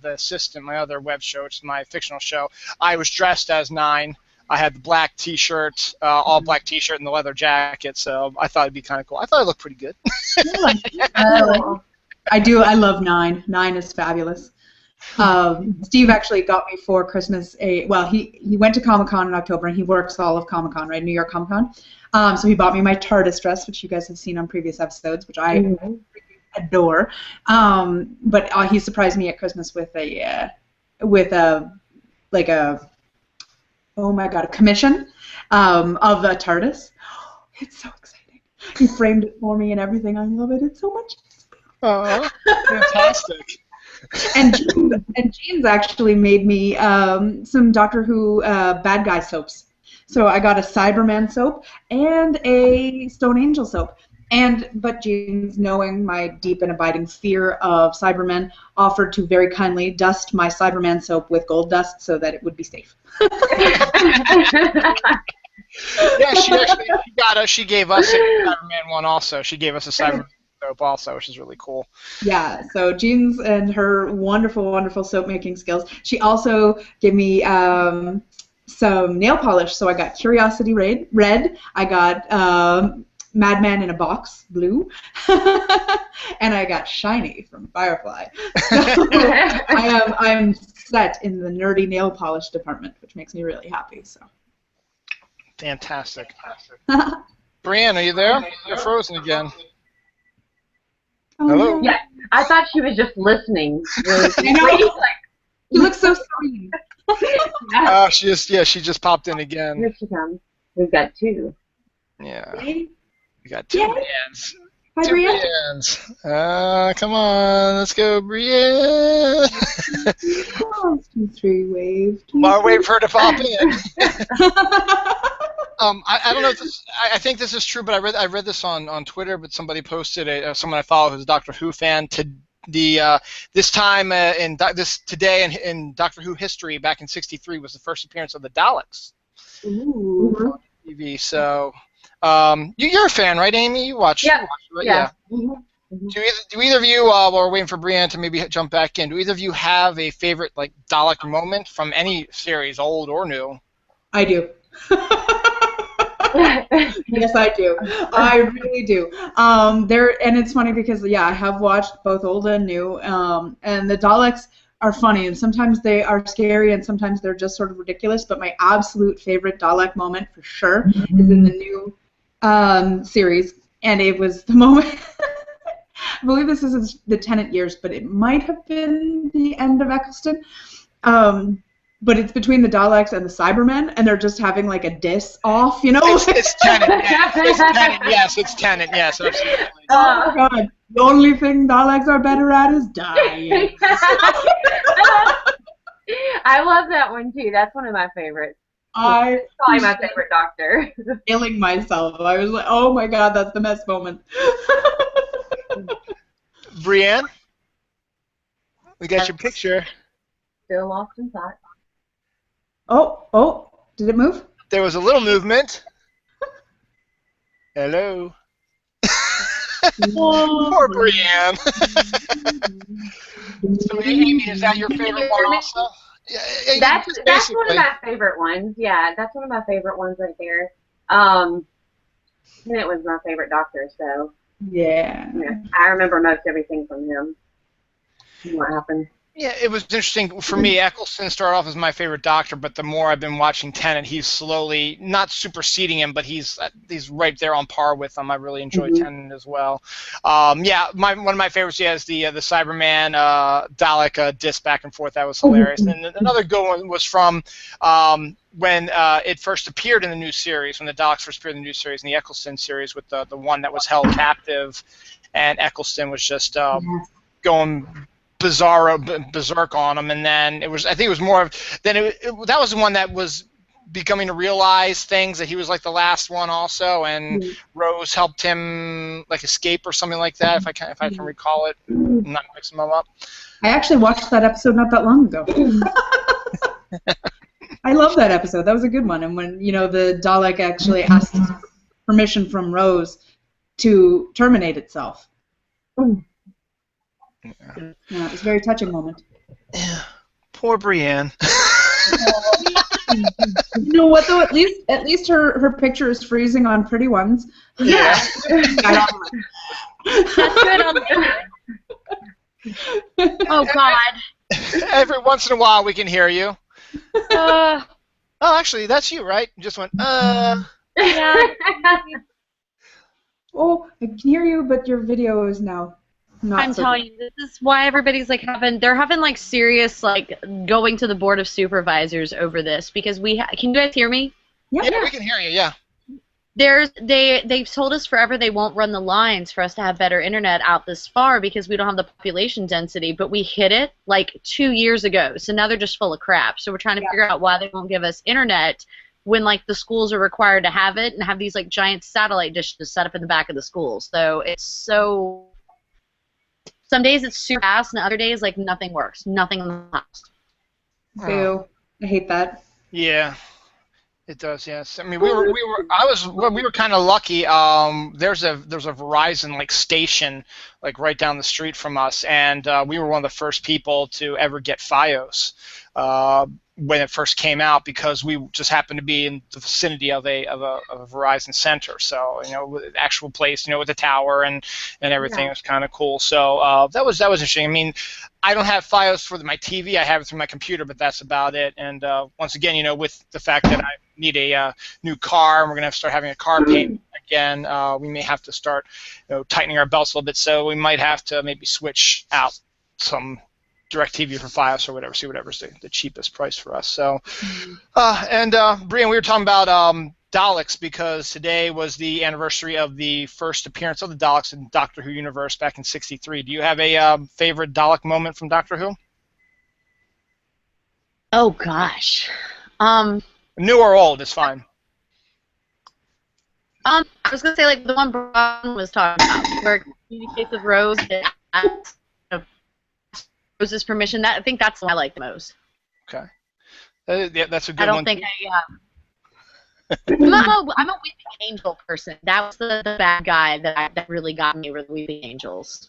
The Assistant, my other web show, it's my fictional show, I was dressed as 9. I had the black T-shirt, all black T-shirt, and the leather jacket. So I thought it'd be kind of cool. I thought it looked pretty good. I do. I love 9. 9 is fabulous. Steve actually got me for Christmas he went to Comic-Con in October, and he works all of Comic-Con, right? New York Comic-Con. So he bought me my TARDIS dress, which you guys have seen on previous episodes, which I adore. But he surprised me at Christmas with a commission of a TARDIS. It's so exciting. He framed it for me and everything. I love it. It's so much. Oh, fantastic. And Jeans actually made me some Doctor Who bad guy soaps. So I got a Cyberman soap and a Stone Angel soap. But Jeans, knowing my deep and abiding fear of Cybermen, offered to very kindly dust my Cyberman soap with gold dust so that it would be safe. Yeah, she gave us a Cyberman one also. She gave us a Cyberman soap also, which is really cool. Yeah, so Jeans and her wonderful, wonderful soap making skills. She also gave me some nail polish. So I got Curiosity Red. I got Madman in a Box Blue, and I got Shiny from Firefly. So I'm set in the nerdy nail polish department, which makes me really happy. So fantastic. Brianne, are you there? You're frozen again. Oh, hello. Yeah, I thought she was just listening. Really. You look so serene. Oh, she just popped in again. Here she comes. We've got 2. Yeah. We got 2 Briannes. Hi, 2 Brianne. Briannes. Come on, let's go, Brianne. 2, 3, wave. While waiting for her to pop in. I don't know if this. I think this is true, but I read this on Twitter. But somebody posted someone I follow who's a Doctor Who fan to this time today in Doctor Who history back in '63 was the first appearance of the Daleks. Ooh. On TV. So you're a fan, right, Amy? You watch. Yeah. You watch, right? Yeah. Do either of you, while we're waiting for Brianne to maybe jump back in, do either of you have a favorite like Dalek moment from any series, old or new? I do. Yes, I do. I really do. And it's funny because I have watched both old and new. And the Daleks are funny, and sometimes they are scary, and sometimes they're just sort of ridiculous. But my absolute favorite Dalek moment, for sure, is in the new series, and it was the moment. I believe this is the Tennant years, but it might have been the end of Eccleston. But it's between the Daleks and the Cybermen, and they're just having like a diss off, you know? It's Tennant. Yes, it's Tennant. Yes, absolutely. Oh my God! The only thing Daleks are better at is dying. I love that one too. That's one of my favorites. It's probably my favorite Doctor. Killing myself. I was like, oh my God, that's the best moment. Brianne, we got your picture. Still lost in thought. Oh, did it move? There was a little movement. Hello. Poor Brianne. So, Amy, is that your favorite one also? Yeah, that's one of my favorite ones. Yeah, that's one of my favorite ones right there. And it was my favorite Doctor, so Yeah. I remember most everything from him. What happened? Yeah, it was interesting for me. Eccleston started off as my favorite Doctor, but the more I've been watching Tennant, he's slowly not superseding him, but he's right there on par with him. I really enjoy Tennant as well. Yeah, one of my favorites is the Cyberman Dalek disc back and forth. That was hilarious. And another good one was from when it first appeared in the new series, when the Daleks first appeared in the new series, in the Eccleston series, with the one that was held captive, and Eccleston was just going berserk on him, and then I think it was more of that was the one that was becoming to realize things, that he was like the last one also, and Rose helped him like escape or something like that, if I can recall it. I'm not mixing them up. I actually watched that episode not that long ago. I love that episode. That was a good one. And when the Dalek actually asked permission from Rose to terminate itself. Yeah, it was a very touching moment. Yeah, poor Brianne. You know what though? At least her picture is freezing on Pretty Ones. Yeah. That's good. Oh God. Every once in a while we can hear you. Oh, actually, that's you, right? You just went, Yeah. Oh, I can hear you, but your video is now not. I'm telling you, this is why everybody's like they're having like serious like going to the board of supervisors over this, because can you guys hear me? Yeah, we can hear you. Yeah. They've told us forever they won't run the lines for us to have better internet out this far because we don't have the population density, but we hit it like 2 years ago, so now they're just full of crap. So we're trying to figure out why they won't give us internet when like the schools are required to have it, and have these like giant satellite dishes set up in the back of the schools. So it's so. Some days it's super fast, and other days like nothing works, nothing in the house. Ew. I hate that. Yeah, it does. Yes, I mean we were kind of lucky. There's a Verizon like station like right down the street from us, and we were one of the first people to ever get FiOS when it first came out, because we just happened to be in the vicinity of a Verizon center. So actual place, with the tower and everything. It was kind of cool. So that was interesting. I mean, I don't have FiOS for my TV. I have it through my computer, but that's about it. And once again, with the fact that I need a new car, and we're gonna have to start having a car payment again, we may have to start tightening our belts a little bit. So we might have to maybe switch out some DirecTV for FiOS or whatever, see whatever's the cheapest price for us. So, and Brianne, we were talking about Daleks because today was the anniversary of the first appearance of the Daleks in Doctor Who universe back in '63. Do you have a favorite Dalek moment from Doctor Who? Oh gosh. New or old is fine. I was gonna say like the one Bronwyn was talking about, where in the case of Rose, Rose's permission. I think that's the one I like the most. Okay. Yeah, that's a good one. I don't think I'm a Weeping Angel person. That was the bad guy that really got me, were the Weeping Angels.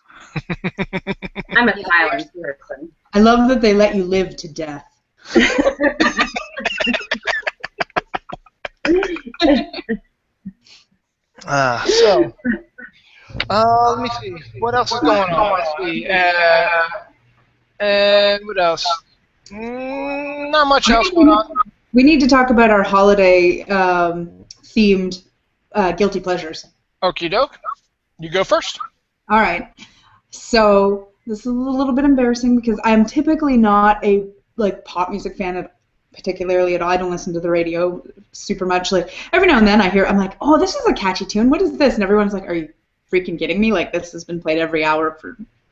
I'm a silent person. I love that they let you live to death. Let me see. What else is going on? Let's see. And what else? Not much else going on. We need to talk about our holiday themed guilty pleasures. Okie doke. You go first. All right. So this is a little bit embarrassing because I'm typically not a pop music fan particularly at all. I don't listen to the radio super much. Like every now and then I'm like, oh, this is a catchy tune. What is this? And everyone's like, are you freaking kidding me? Like this has been played every hour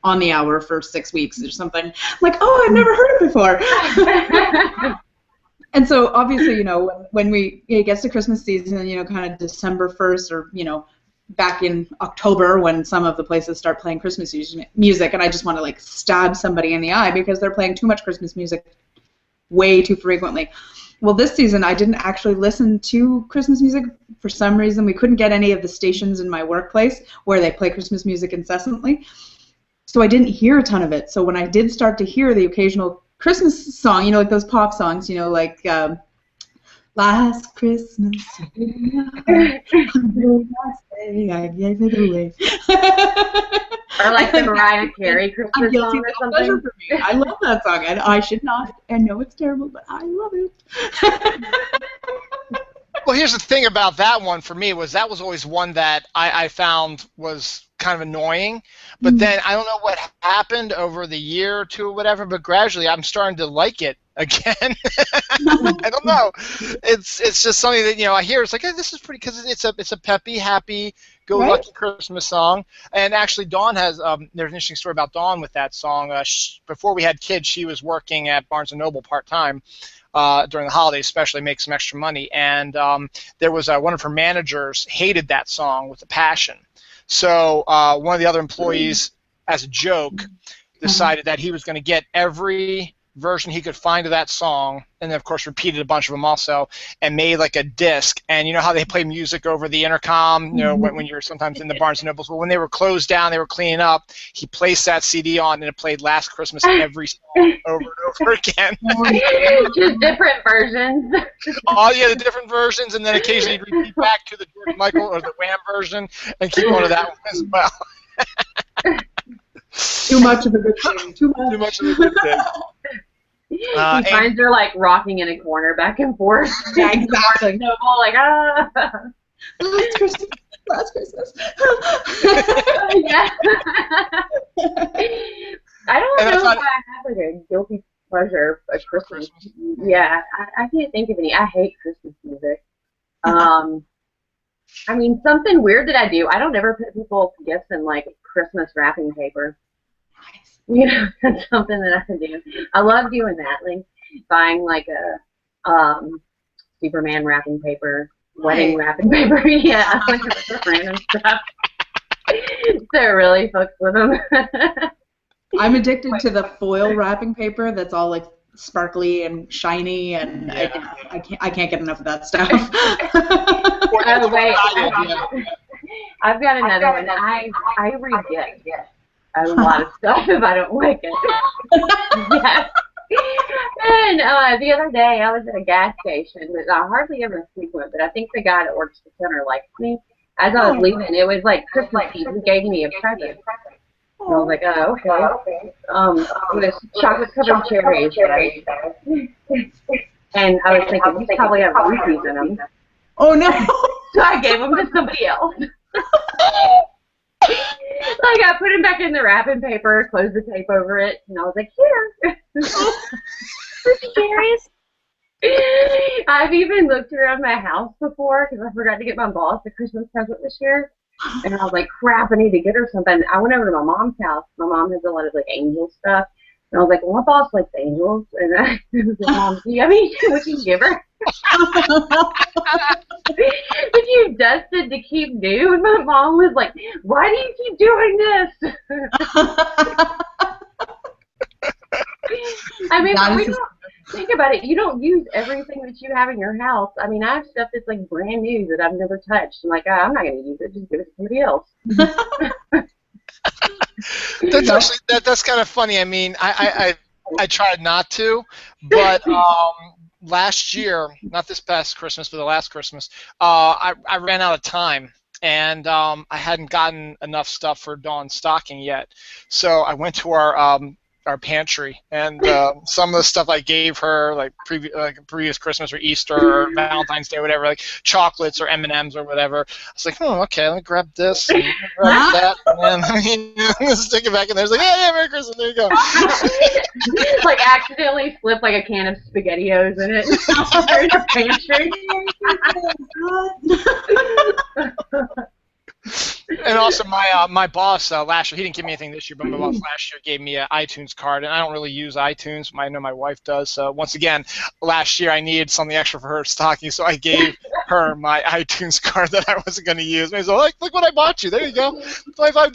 on the hour for 6 weeks or something. I'm like, oh, I've never heard it before. And so obviously, when it gets to Christmas season, kind of December 1st or, back in October when some of the places start playing Christmas music, and I just want to stab somebody in the eye because they're playing too much Christmas music way too frequently. Well, this season I didn't actually listen to Christmas music. For some reason, we couldn't get any of the stations in my workplace where they play Christmas music incessantly. So I didn't hear a ton of it. So when I did start to hear the occasional Christmas song, like those pop songs, like Last Christmas, last day, I gave it away. Or like the Mariah Carey I'm Christmas guilty song or of pleasure something. for me. I love that song, and I should not. I know it's terrible, but I love it. Well, here's the thing about that one for me was that was always one that I found was kind of annoying. But then I don't know what happened over the year or two or whatever, but gradually I'm starting to like it again. I don't know. It's just something that I hear. It's like, hey, this is pretty because it's a peppy, happy, go-lucky Christmas song. And actually, Dawn has there's an interesting story about Dawn with that song. Before we had kids, she was working at Barnes and Noble part-time. During the holidays, especially, make some extra money. And there was one of her managers hated that song with a passion. So one of the other employees, as a joke, decided that he was going to get every version he could find of that song, and then of course repeated a bunch of them also, and made like a disc. And you know how they play music over the intercom, when you're sometimes in the Barnes and Nobles. Well, when they were closed down, they were cleaning up. He placed that CD on, and it played Last Christmas every song over and over again. Just different versions. Oh yeah, the different versions, and then occasionally he'd repeat back to the George Michael or the Wham version, and keep going to that one as well. Too much of a good thing. Too much of a good thing. He finds her like rocking in a corner back and forth. Yeah, exactly. Noble, like Last Christmas. Last Christmas. Yeah. I don't know if I have like a guilty pleasure of Christmas. Yeah, I can't think of any. I hate Christmas music. I mean, something weird that I do. I don't ever put people's gifts in like Christmas wrapping paper. That's something that I can do. I love doing that, like buying like a Superman wrapping paper, wedding wrapping paper. Yeah, like random stuff. So it really fucks with them. I'm addicted to the foil wrapping paper that's all like sparkly and shiny, and I can't get enough of that stuff. Oh wait, I've got another one. I re-gift a lot of stuff if I don't like it. Yeah. And the other day I was at a gas station that I hardly ever frequent, but I think the guy that works the counter likes me. As I was leaving, it was like Christmas Eve. He gave me a present. And I was like, oh, okay. It was chocolate-covered cherries, right? And I was thinking, these probably have roofies in them. Oh, no. So I gave them to somebody else. Like, I put them back in the wrapping paper, closed the tape over it, and I was like, here. Cherries? I've even looked around my house before because I forgot to get my boss a Christmas present this year. And I was like, crap, I need to get her something. I went over to my mom's house. My mom has a lot of like angel stuff. And I was like, well, my boss likes angels. And I was like, Mom, do you have anything we can give her? If you dusted to keep new, and my mom was like, why do you keep doing this? I mean, we don't think about it. You don't use everything that you have in your house. I mean, I have stuff that's like brand new that I've never touched. I'm like, I'm not going to use it. Just give it to somebody else. That's actually that's kind of funny. I mean, I tried not to, but last year, not this past Christmas, but the last Christmas, I ran out of time. And I hadn't gotten enough stuff for Dawn's stocking yet. So I went to our pantry, and some of the stuff I gave her, like previous Christmas or Easter or Valentine's Day or whatever, like chocolates or M&Ms or whatever. I was like, oh, okay, let me grab this and grab that, and then stick it back in there. It's like, yeah, Merry Christmas, there you go. Like accidentally slip like a can of SpaghettiOs in it. In the pantry. And also, my boss last year, he didn't give me anything this year, but my boss last year gave me an iTunes card, and I don't really use iTunes. I know my wife does. So once again, last year I needed something extra for her stocking, so I gave her my iTunes card that I wasn't going to use. And I was like, look what I bought you. There you go, $25.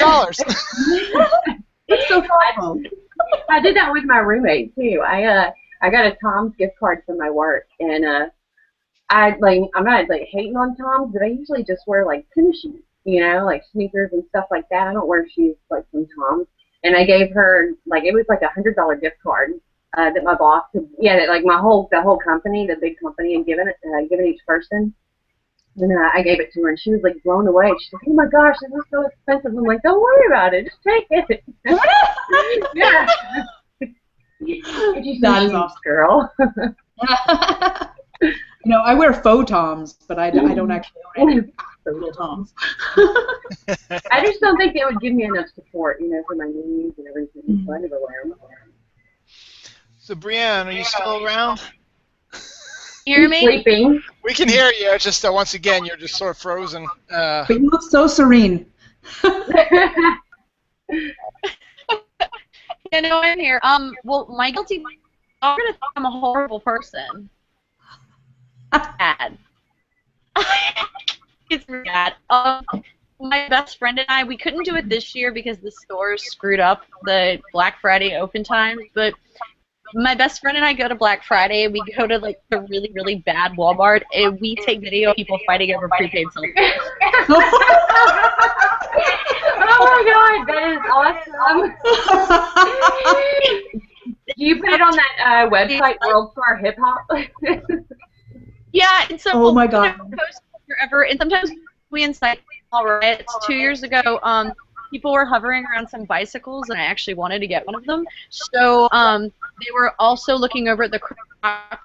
That's so thoughtful. I did that with my roommate too. I got a Tom's gift card from my work, and I'm not like hating on Tom's, but I usually just wear like tennis shoes. Like sneakers and stuff like that. I don't wear shoes like from Tom's. And I gave her, like, it was like $100 gift card that my boss, that like the whole company, the big company, had given each person. And I gave it to her, and she was like blown away. She's like, "Oh my gosh, this is so expensive." I'm like, "Don't worry about it. Just take it." Yeah. That is awesome, girl. No, I wear faux toms, but I don't actually own any real toms. I just don't think they would give me enough support, for my knees and everything. So I never wear them. So, Brianne, are you still around? Hear me? Sleeping. We can hear you. It's just once again, you're just sort of frozen. But you look so serene. Yeah, no, I'm here. Well, my guilty pleasure, I'm gonna think I'm a horrible person. Bad. It's bad. My best friend and I, we couldn't do it this year because the stores screwed up the Black Friday open times, but my best friend and I go to Black Friday. We go to like the really, really bad Walmart, and we take video of people fighting over prepaid cell phones. Oh my god, that is awesome! Do you put it on that website, World Star Hip Hop? Yeah, and so oh my god, forever, and sometimes we incite all riots. 2 years ago, people were hovering around some bicycles, and I actually wanted to get one of them. So they were also looking over at the crock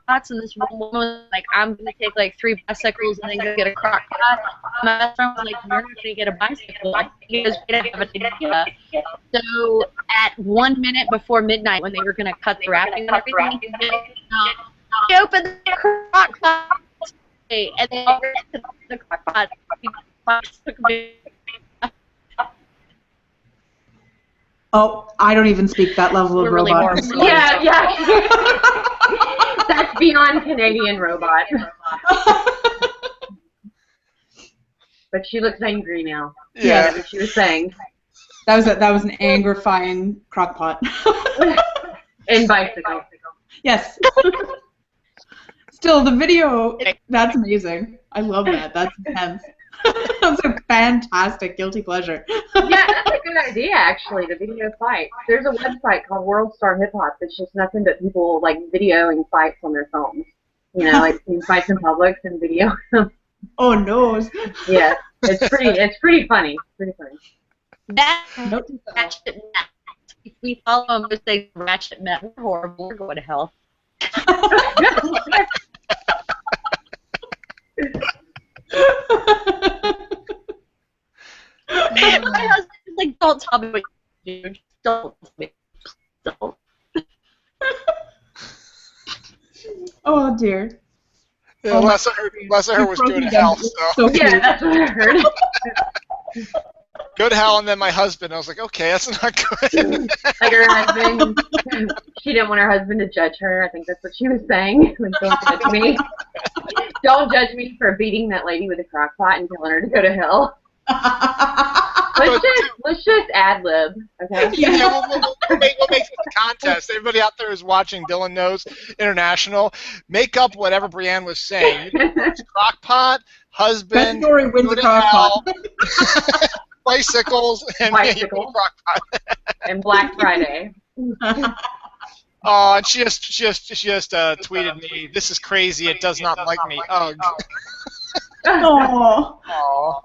pots, and this one woman was like, "I'm going to take like 3 bicycles and then go get a crock pot." My best friend was like, "You're not going to get a bicycle because we didn't have an idea." So at 1 minute before midnight, when they were going to cut the wrapping and everything, they opened the crock pot, and they all ran to the crock pot. Oh, I don't even speak that level of Really robot. horrible. Yeah. That's beyond Canadian robot. But she looks angry now. Yeah. That's what she was saying. That was an angrifying crockpot. And bicycle. Yes. Still, the video, that's amazing. I love that. That's intense. That's a fantastic guilty pleasure. Yeah, that's a good idea, actually, the video fight. There's a website called World Star Hip Hop. It's just nothing but people, like, videoing fights on their phones. Like, fights in public and video. Oh, no. Yeah, it's pretty funny. Pretty funny. That Ratchet Matt. If we follow them, we say Ratchet Matt. We're horrible. We're going to hell. My husband's like, "Don't tell me what you do. Just don't tell me. Don't." Oh, dear. Yeah, last I heard was go to hell. So. Yeah, that's what I heard. Go to hell, and then my husband. I was like, okay, that's not good. Like her husband, she didn't want her husband to judge her. I think that's what she was saying. Like, don't judge me. Don't judge me for beating that lady with a crock pot and telling her to go to hell. Let's just ad lib, okay? Yeah, we'll make this a contest. Everybody out there who's watching Dylan Knows International, make up whatever Brianne was saying. Crockpot, husband, Best story wins the crockpot. Bicycles and crockpot. And Black Friday. Oh, and she just tweeted me, "This is crazy. It does not like me." Ugh. Oh,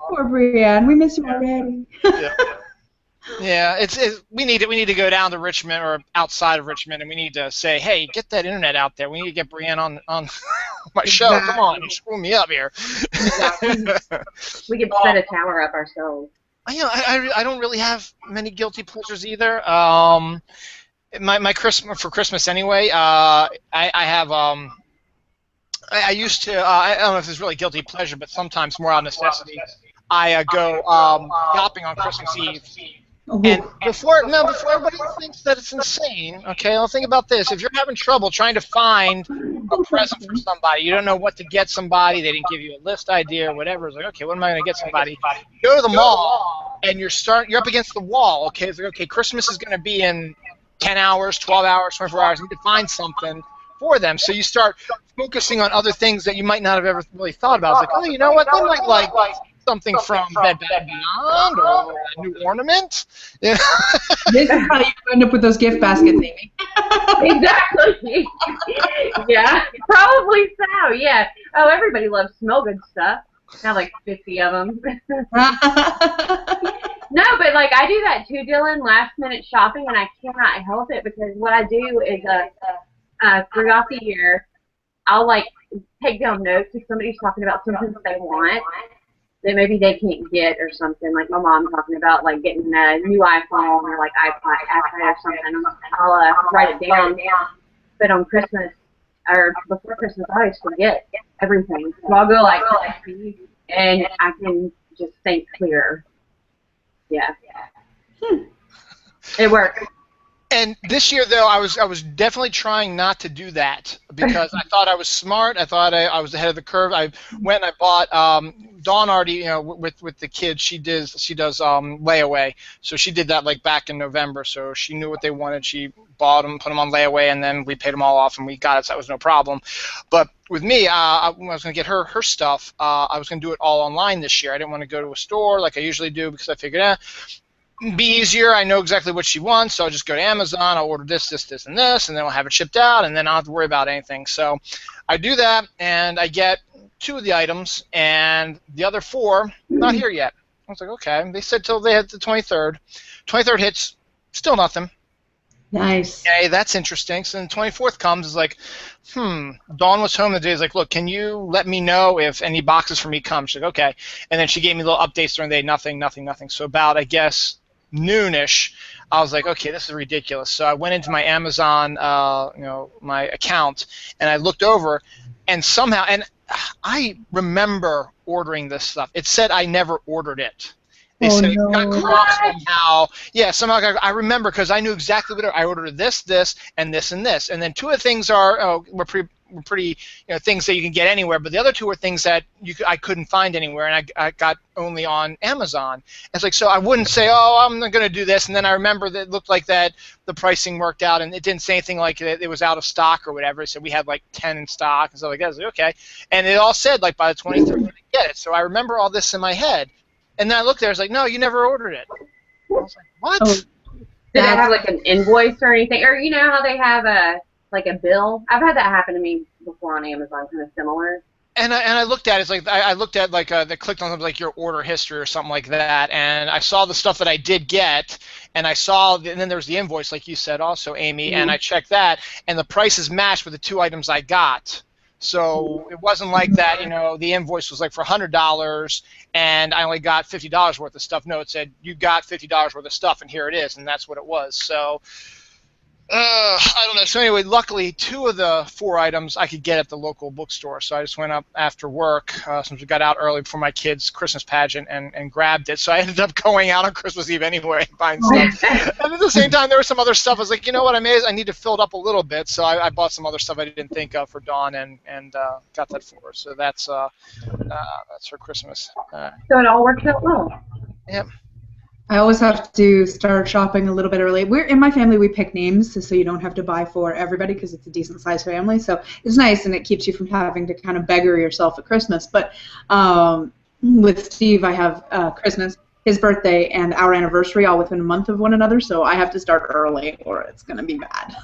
poor Brianne. We miss you already. Yeah, we need to go down to Richmond or outside of Richmond, and we need to say, "Hey, get that internet out there. We need to get Brianne on my show. Exactly. Come on, you screw me up here." Exactly. We could set a tower up ourselves. I don't really have many guilty pleasures either. My Christmas anyway. I have I used to I don't know if it's really guilty pleasure, but sometimes more out of necessity. I go shopping on Christmas Eve. And before everybody thinks that it's insane, okay, I'll think about this. If you're having trouble trying to find a present for somebody, you don't know what to get somebody, they didn't give you a list idea or whatever, it's like, okay, what am I going to get somebody? Go to the mall, and you're up against the wall, okay, it's like, okay, Christmas is going to be in 10 hours, 12 hours, 24 hours, you need to find something for them. So you start focusing on other things that you might not have ever really thought about. It's like, oh, you know what, they might like something from Bed Bath & Beyond or a new ornament. You know? This is how you end up with those gift baskets, Amy. Exactly. Yeah, probably so. Yeah. Oh, everybody loves smell good stuff. I have like 50 of them. No, but like I do that too, Dylan. Last minute shopping, and I cannot help it because what I do is throughout the year, I'll like take down notes if somebody's talking about something that they want that maybe they can't get or something. Like my mom talking about like getting a new iPhone or like iPad or something. I'll write it down. But on Christmas or before Christmas, I always forget everything. So I'll go like, and I can just think clearer. Yeah. It worked. And this year, though, I was definitely trying not to do that because I thought I was smart. I thought I was ahead of the curve. I went and I bought Dawn already, you know, with the kids. She does layaway, so she did that like back in November. So she knew what they wanted. She bought them, put them on layaway, and then we paid them all off and we got it. So that was no problem. But with me, I was going to get her stuff. I was going to do it all online this year. I didn't want to go to a store like I usually do because I figured, be easier. I know exactly what she wants, so I'll just go to Amazon. I'll order this, and this, and then I'll have it shipped out, and then I don't have to worry about anything. So I do that, and I get 2 of the items, and the other 4 not here yet. I was like, okay. They said till they had the 23rd. 23rd hits, still nothing. Nice. Okay, that's interesting. So then the 24th comes, is like, Dawn was home the day. Is like, look, can you let me know if any boxes for me come? She's like, okay. And then she gave me little updates during the day. Nothing. So about, I guess, noonish, I was like, okay, this is ridiculous. So I went into my Amazon, my account, and I looked over, and somehow, and I remember ordering this stuff. It said I never ordered it. They said it got crossed somehow. Yeah, somehow I remember because I knew exactly what I ordered. This, and this, and this. And then 2 of the things were pretty things that you can get anywhere, but the other 2 were things that I couldn't find anywhere, and I got only on Amazon. It's like, so I wouldn't say, oh, I'm going to do this, and then I remember that it looked like that the pricing worked out, and it didn't say anything like it was out of stock or whatever. So we had like 10 in stock and stuff like that. I was like, okay, and it all said like by the 23rd you get it. So I remember all this in my head, and then I looked there. I was like, no, you never ordered it. I was like, what? Oh. Did it have like an invoice or anything, or you know how they have a bill? I've had that happen to me before on Amazon, kind of similar. And I looked at it, it's like I looked at like they clicked on something like your order history or something like that, and I saw the stuff that I did get, and and then there was the invoice like you said also, Amy, and I checked that, and the prices matched with the 2 items I got. So it wasn't like that, the invoice was like for $100 and I only got $50 worth of stuff. No, it said you got $50 worth of stuff and here it is, and that's what it was. So I don't know. So anyway, luckily 2 of the 4 items I could get at the local bookstore. So I just went up after work since we got out early before my kids' Christmas pageant and grabbed it. So I ended up going out on Christmas Eve anyway and buying stuff. And at the same time, there was some other stuff. I was like, you know what, I need to fill it up a little bit. So I bought some other stuff I didn't think of for Dawn and got that for her. So that's her Christmas. So it all worked out well. Yep. I always have to start shopping a little bit early. In my family, we pick names so you don't have to buy for everybody because it's a decent-sized family. So it's nice, and it keeps you from having to kind of beggar yourself at Christmas. But with Steve, I have Christmas, his birthday, and our anniversary all within a month of one another. So I have to start early or it's going to be bad.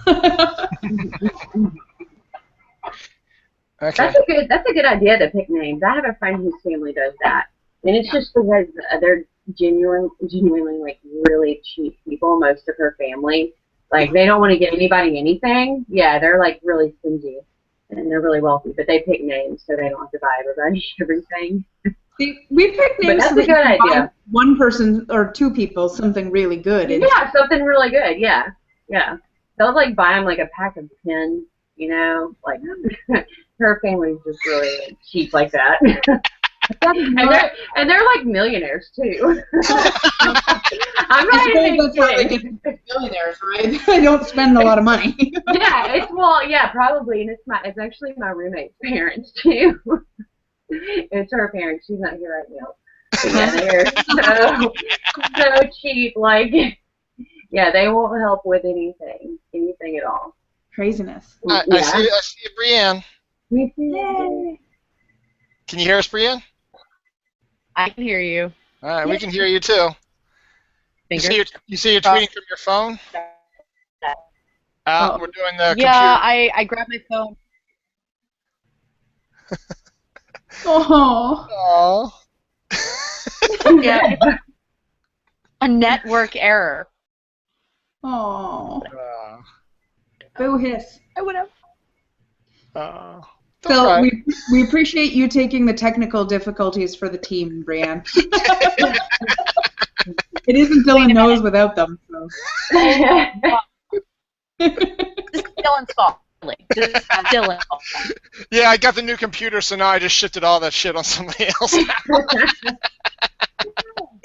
Okay. That's a good idea to pick names. I have a friend whose family does that. And it's just because they're genuinely like really cheap people, most of her family. Like they don't want to get anybody anything. Yeah, they're like really stingy and they're really wealthy, but they pick names so they don't have to buy everybody everything. See, we pick names. But that's a good idea. One person or 2 people, something really good. Yeah, something really good. Yeah. They'll like buy them like a pack of pins, like her family's just really cheap like that. And they're like millionaires too. I'm not even that's why they get millionaires, right? They don't spend a lot of money. Yeah, probably, and it's actually my roommate's parents too. It's her parents. She's not here right now. Yeah, they're so cheap. Like, yeah, they won't help with anything at all. Craziness. I see you, Brianne. Yay. Can you hear us, Brianne? I can hear you. All right, we can hear you too. You see you're tweeting from your phone? We're doing the computer. I grabbed my phone. Oh. Yeah. A network error. Oh. Boo hiss. I would have. Phil, we appreciate you taking the technical difficulties for the team, Brianne. It isn't Dylan knows without them. So. This is Dylan's fault. This is Dylan's fault. Yeah, I got the new computer, so now I just shifted all that shit on somebody else.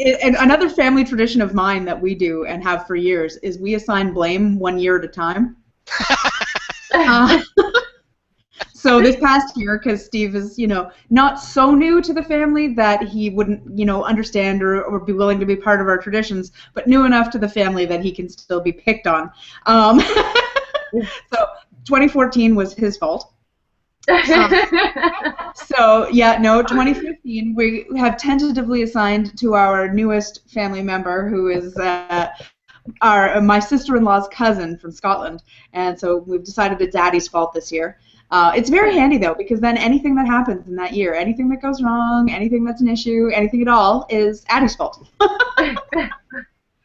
And another family tradition of mine that we do and have for years is we assign blame 1 year at a time. So this past year, because Steve is, not so new to the family that he wouldn't, understand or be willing to be part of our traditions, but new enough to the family that he can still be picked on. So 2014 was his fault. 2015 we have tentatively assigned to our newest family member, who is my sister-in-law's cousin from Scotland, and so we've decided it's Addie's fault this year. It's very handy, though, because then anything that happens in that year, anything that goes wrong, anything that's an issue, anything at all, is Addie's fault.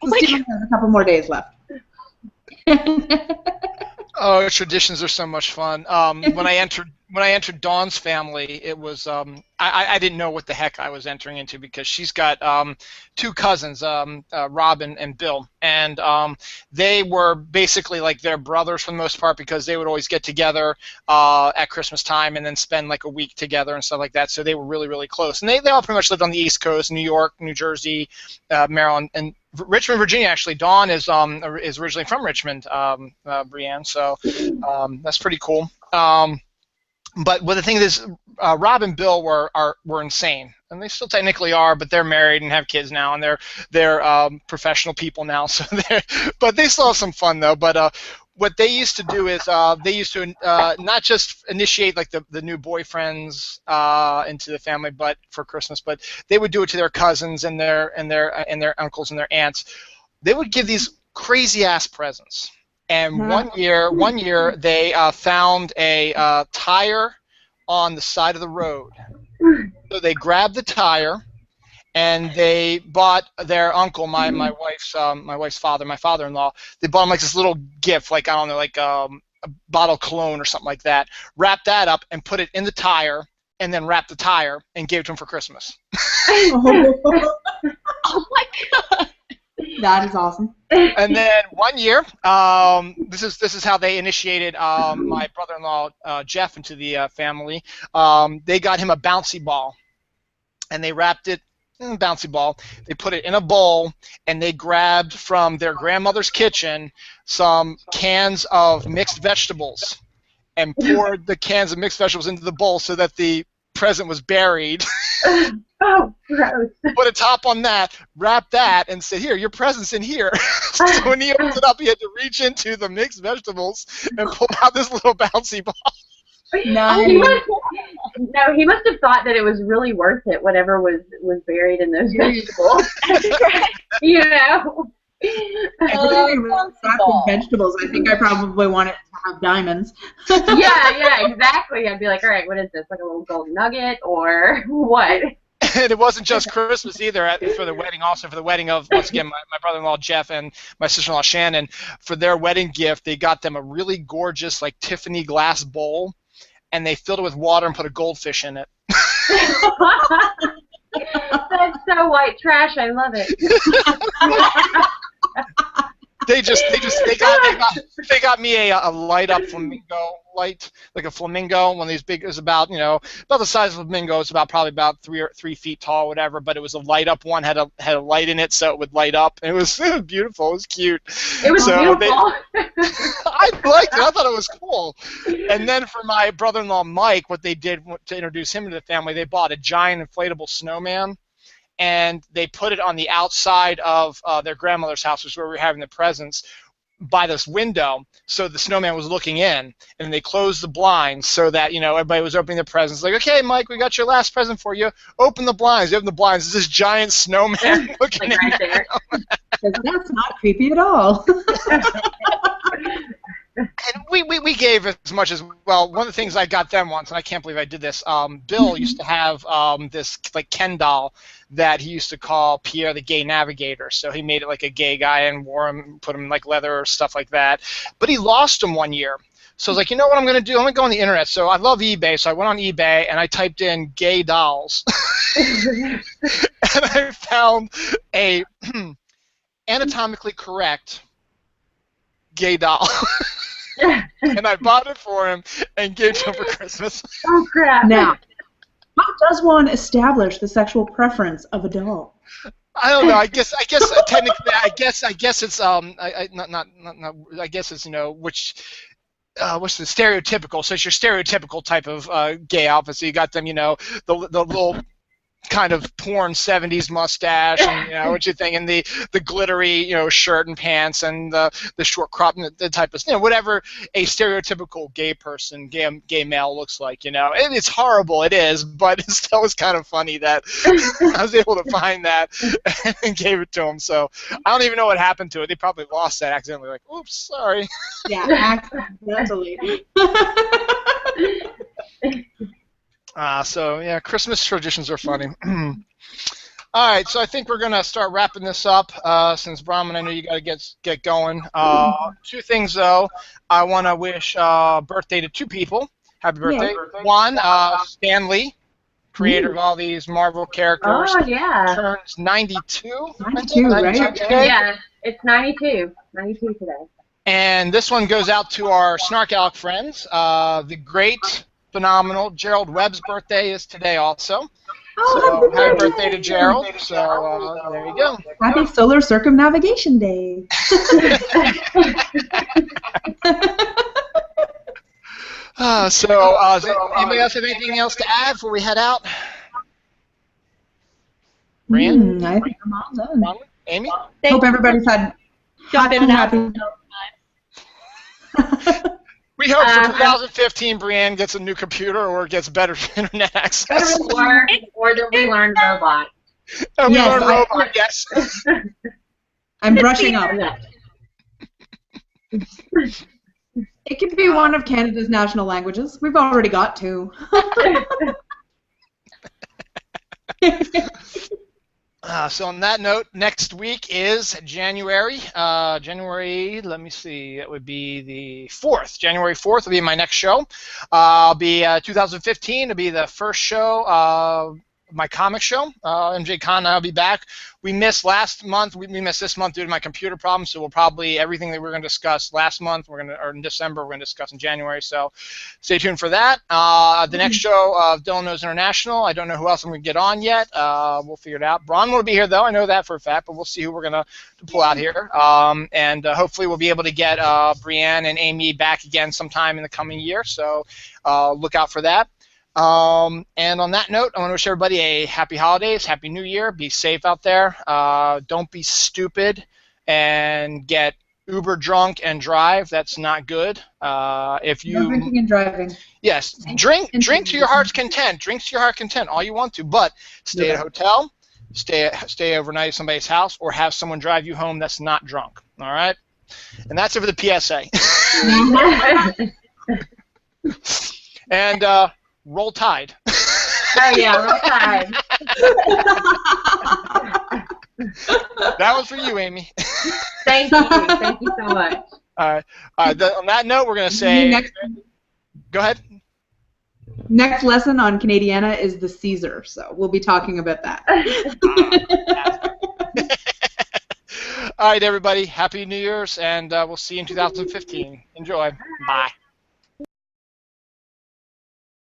Stephen has a couple more days left. Oh, traditions are so much fun. When I entered Dawn's family, it was I didn't know what the heck I was entering into, because she's got two cousins, Rob and Bill, and they were basically like their brothers for the most part, because they would always get together at Christmas time and then spend like a week together and stuff like that. So they were really, really close, and they all pretty much lived on the East Coast, New York, New Jersey, Maryland, and Richmond, Virginia. Actually, Dawn is originally from Richmond, Brianne. So that's pretty cool. But the thing is, Rob and Bill were insane, and they still technically are, but they're married and have kids now, and they're professional people now. So but they still have some fun though. But what they used to do is they used to not just initiate like the new boyfriends into the family, but for Christmas, but they would do it to their cousins and their uncles and their aunts. They would give these crazy ass presents. And one year they found a tire on the side of the road. So they grabbed the tire, and they bought their uncle, my wife's father, my father-in-law. They bought him like this little gift, like I don't know, like a bottle of cologne or something like that. Wrapped that up and put it in the tire, and then wrapped the tire and gave it to him for Christmas. Oh my God. That is awesome. And then one year, this is how they initiated my brother-in-law Jeff into the family. They got him a bouncy ball, and they wrapped it in a bouncy ball. They put it in a bowl, and they grabbed from their grandmother's kitchen some cans of mixed vegetables, and poured the cans of mixed vegetables into the bowl so that the present was buried. Oh, gross. Put a top on that, wrap that, and said, "Here, your present's in here." So when he opened it up, he had to reach into the mixed vegetables and pull out this little bouncy ball. Nice. He must have thought that it was really worth it, whatever was buried in those vegetables. Vegetables. I think I probably want it to have diamonds. Yeah, exactly. I'd be like, all right, what is this? Like a little gold nugget or what? And it wasn't just Christmas either. For the wedding, also for the wedding of, once again, my brother-in-law Jeff and my sister-in-law Shannon, for their wedding gift, they got them a really gorgeous, like Tiffany glass bowl, and they filled it with water and put a goldfish in it. That's so white trash. I love it. They got me a light up flamingo light, like a flamingo, one of these big. It was about the size of a flamingo. It's probably about 3 feet tall, whatever. But it was a light up one, had a light in it, so it would light up. And it was beautiful. It was cute. It was beautiful. I liked it. I thought it was cool. And then for my brother-in-law Mike, what they did to introduce him to the family, they bought a giant inflatable snowman. And they put it on the outside of their grandmother's house, which is where we were having the presents. by this window, so the snowman was looking in, and they closed the blinds so that, everybody was opening their presents. Like, okay, Mike, we got your last present for you. Open the blinds. They open the blinds. There's this giant snowman looking Like right there. That's not creepy at all. And we gave as much as, well, one of the things I got them once, and I can't believe I did this, Bill used to have this like Ken doll that he used to call Pierre the Gay Navigator. So he made it like a gay guy and wore him, put him in like leather or stuff like that. But he lost him one year. So I was like, you know what I'm going to do? I'm going to go on the internet. So I love eBay. So I went on eBay and I typed in gay dolls. And I found a anatomically correct gay doll. And I bought it for him and gave it to him for Christmas. Oh crap! Now, how does one establish the sexual preference of a doll? I don't know. I guess technically, I guess it's I guess it's which. What's the stereotypical? So it's your stereotypical type of gay outfit. So you got them, the little kind of porn 70s mustache, and what you think, and the glittery shirt and pants, and the short crop, the type of whatever a stereotypical gay person, gay male looks like. It's horrible, it is, but it still was kind of funny that I was able to find that and gave it to him. So I don't even know what happened to it. They probably lost that accidentally. Like, oops, sorry. Yeah, accidentally. So yeah, Christmas traditions are funny. All right, so I think we're gonna start wrapping this up. Since Bronwyn, I know you gotta get going. Two things though, I want to wish birthday to two people. Happy birthday! Yeah. One, Stan Lee, creator of all these Marvel characters. Oh yeah. Turns 92. 92, right? Today. Yeah, it's 92. 92 today. And this one goes out to our Snark Alec friends. The great, phenomenal Gerald Webb's birthday is today also. Oh, so happy birthday to Gerald. So there you go. Happy Solar Circumnavigation Day. Anybody else have anything else to add before we head out? Brianne? I think I'm all done. Amy? Hope everybody's had happy. We hope for 2015 Brianne gets a new computer or gets better internet access. Or that we learn robot. Yes. I'm brushing up. It can be one of Canada's national languages. We've already got two. So on that note, next week is January. Let me see. It would be the 4th. January 4th will be my next show. I'll be 2015. It'll be the first show. My comic show. MJ Con and I will be back. We missed last month. We missed this month due to my computer problem. So we'll probably everything that we were going to discuss last month, or in December, we're going to discuss in January. So stay tuned for that. The next show of Dylan Knows International. I don't know who else I'm going to get on yet. We'll figure it out. Bron will be here though. I know that for a fact. But we'll see who we're going to pull out here. And hopefully we'll be able to get Brianne and Amy back again sometime in the coming year. So look out for that. And on that note, I want to wish everybody a happy holidays, happy new year, be safe out there, don't be stupid and get uber drunk and drive. That's not good. If you no drinking and driving. Yes, drink to your heart's content. Drink to your heart's content, all you want to, but stay at a hotel, stay overnight at somebody's house, or have someone drive you home that's not drunk. All right, and that's it for the PSA. And Roll Tide. Oh yeah, Roll Tide. That was for you, Amy. Thank you so much. All right. On that note, we're going to say... Go ahead. Next lesson on Canadiana is the Caesar, so we'll be talking about that. All right, everybody. Happy New Year's, and we'll see you in 2015. Enjoy. Bye.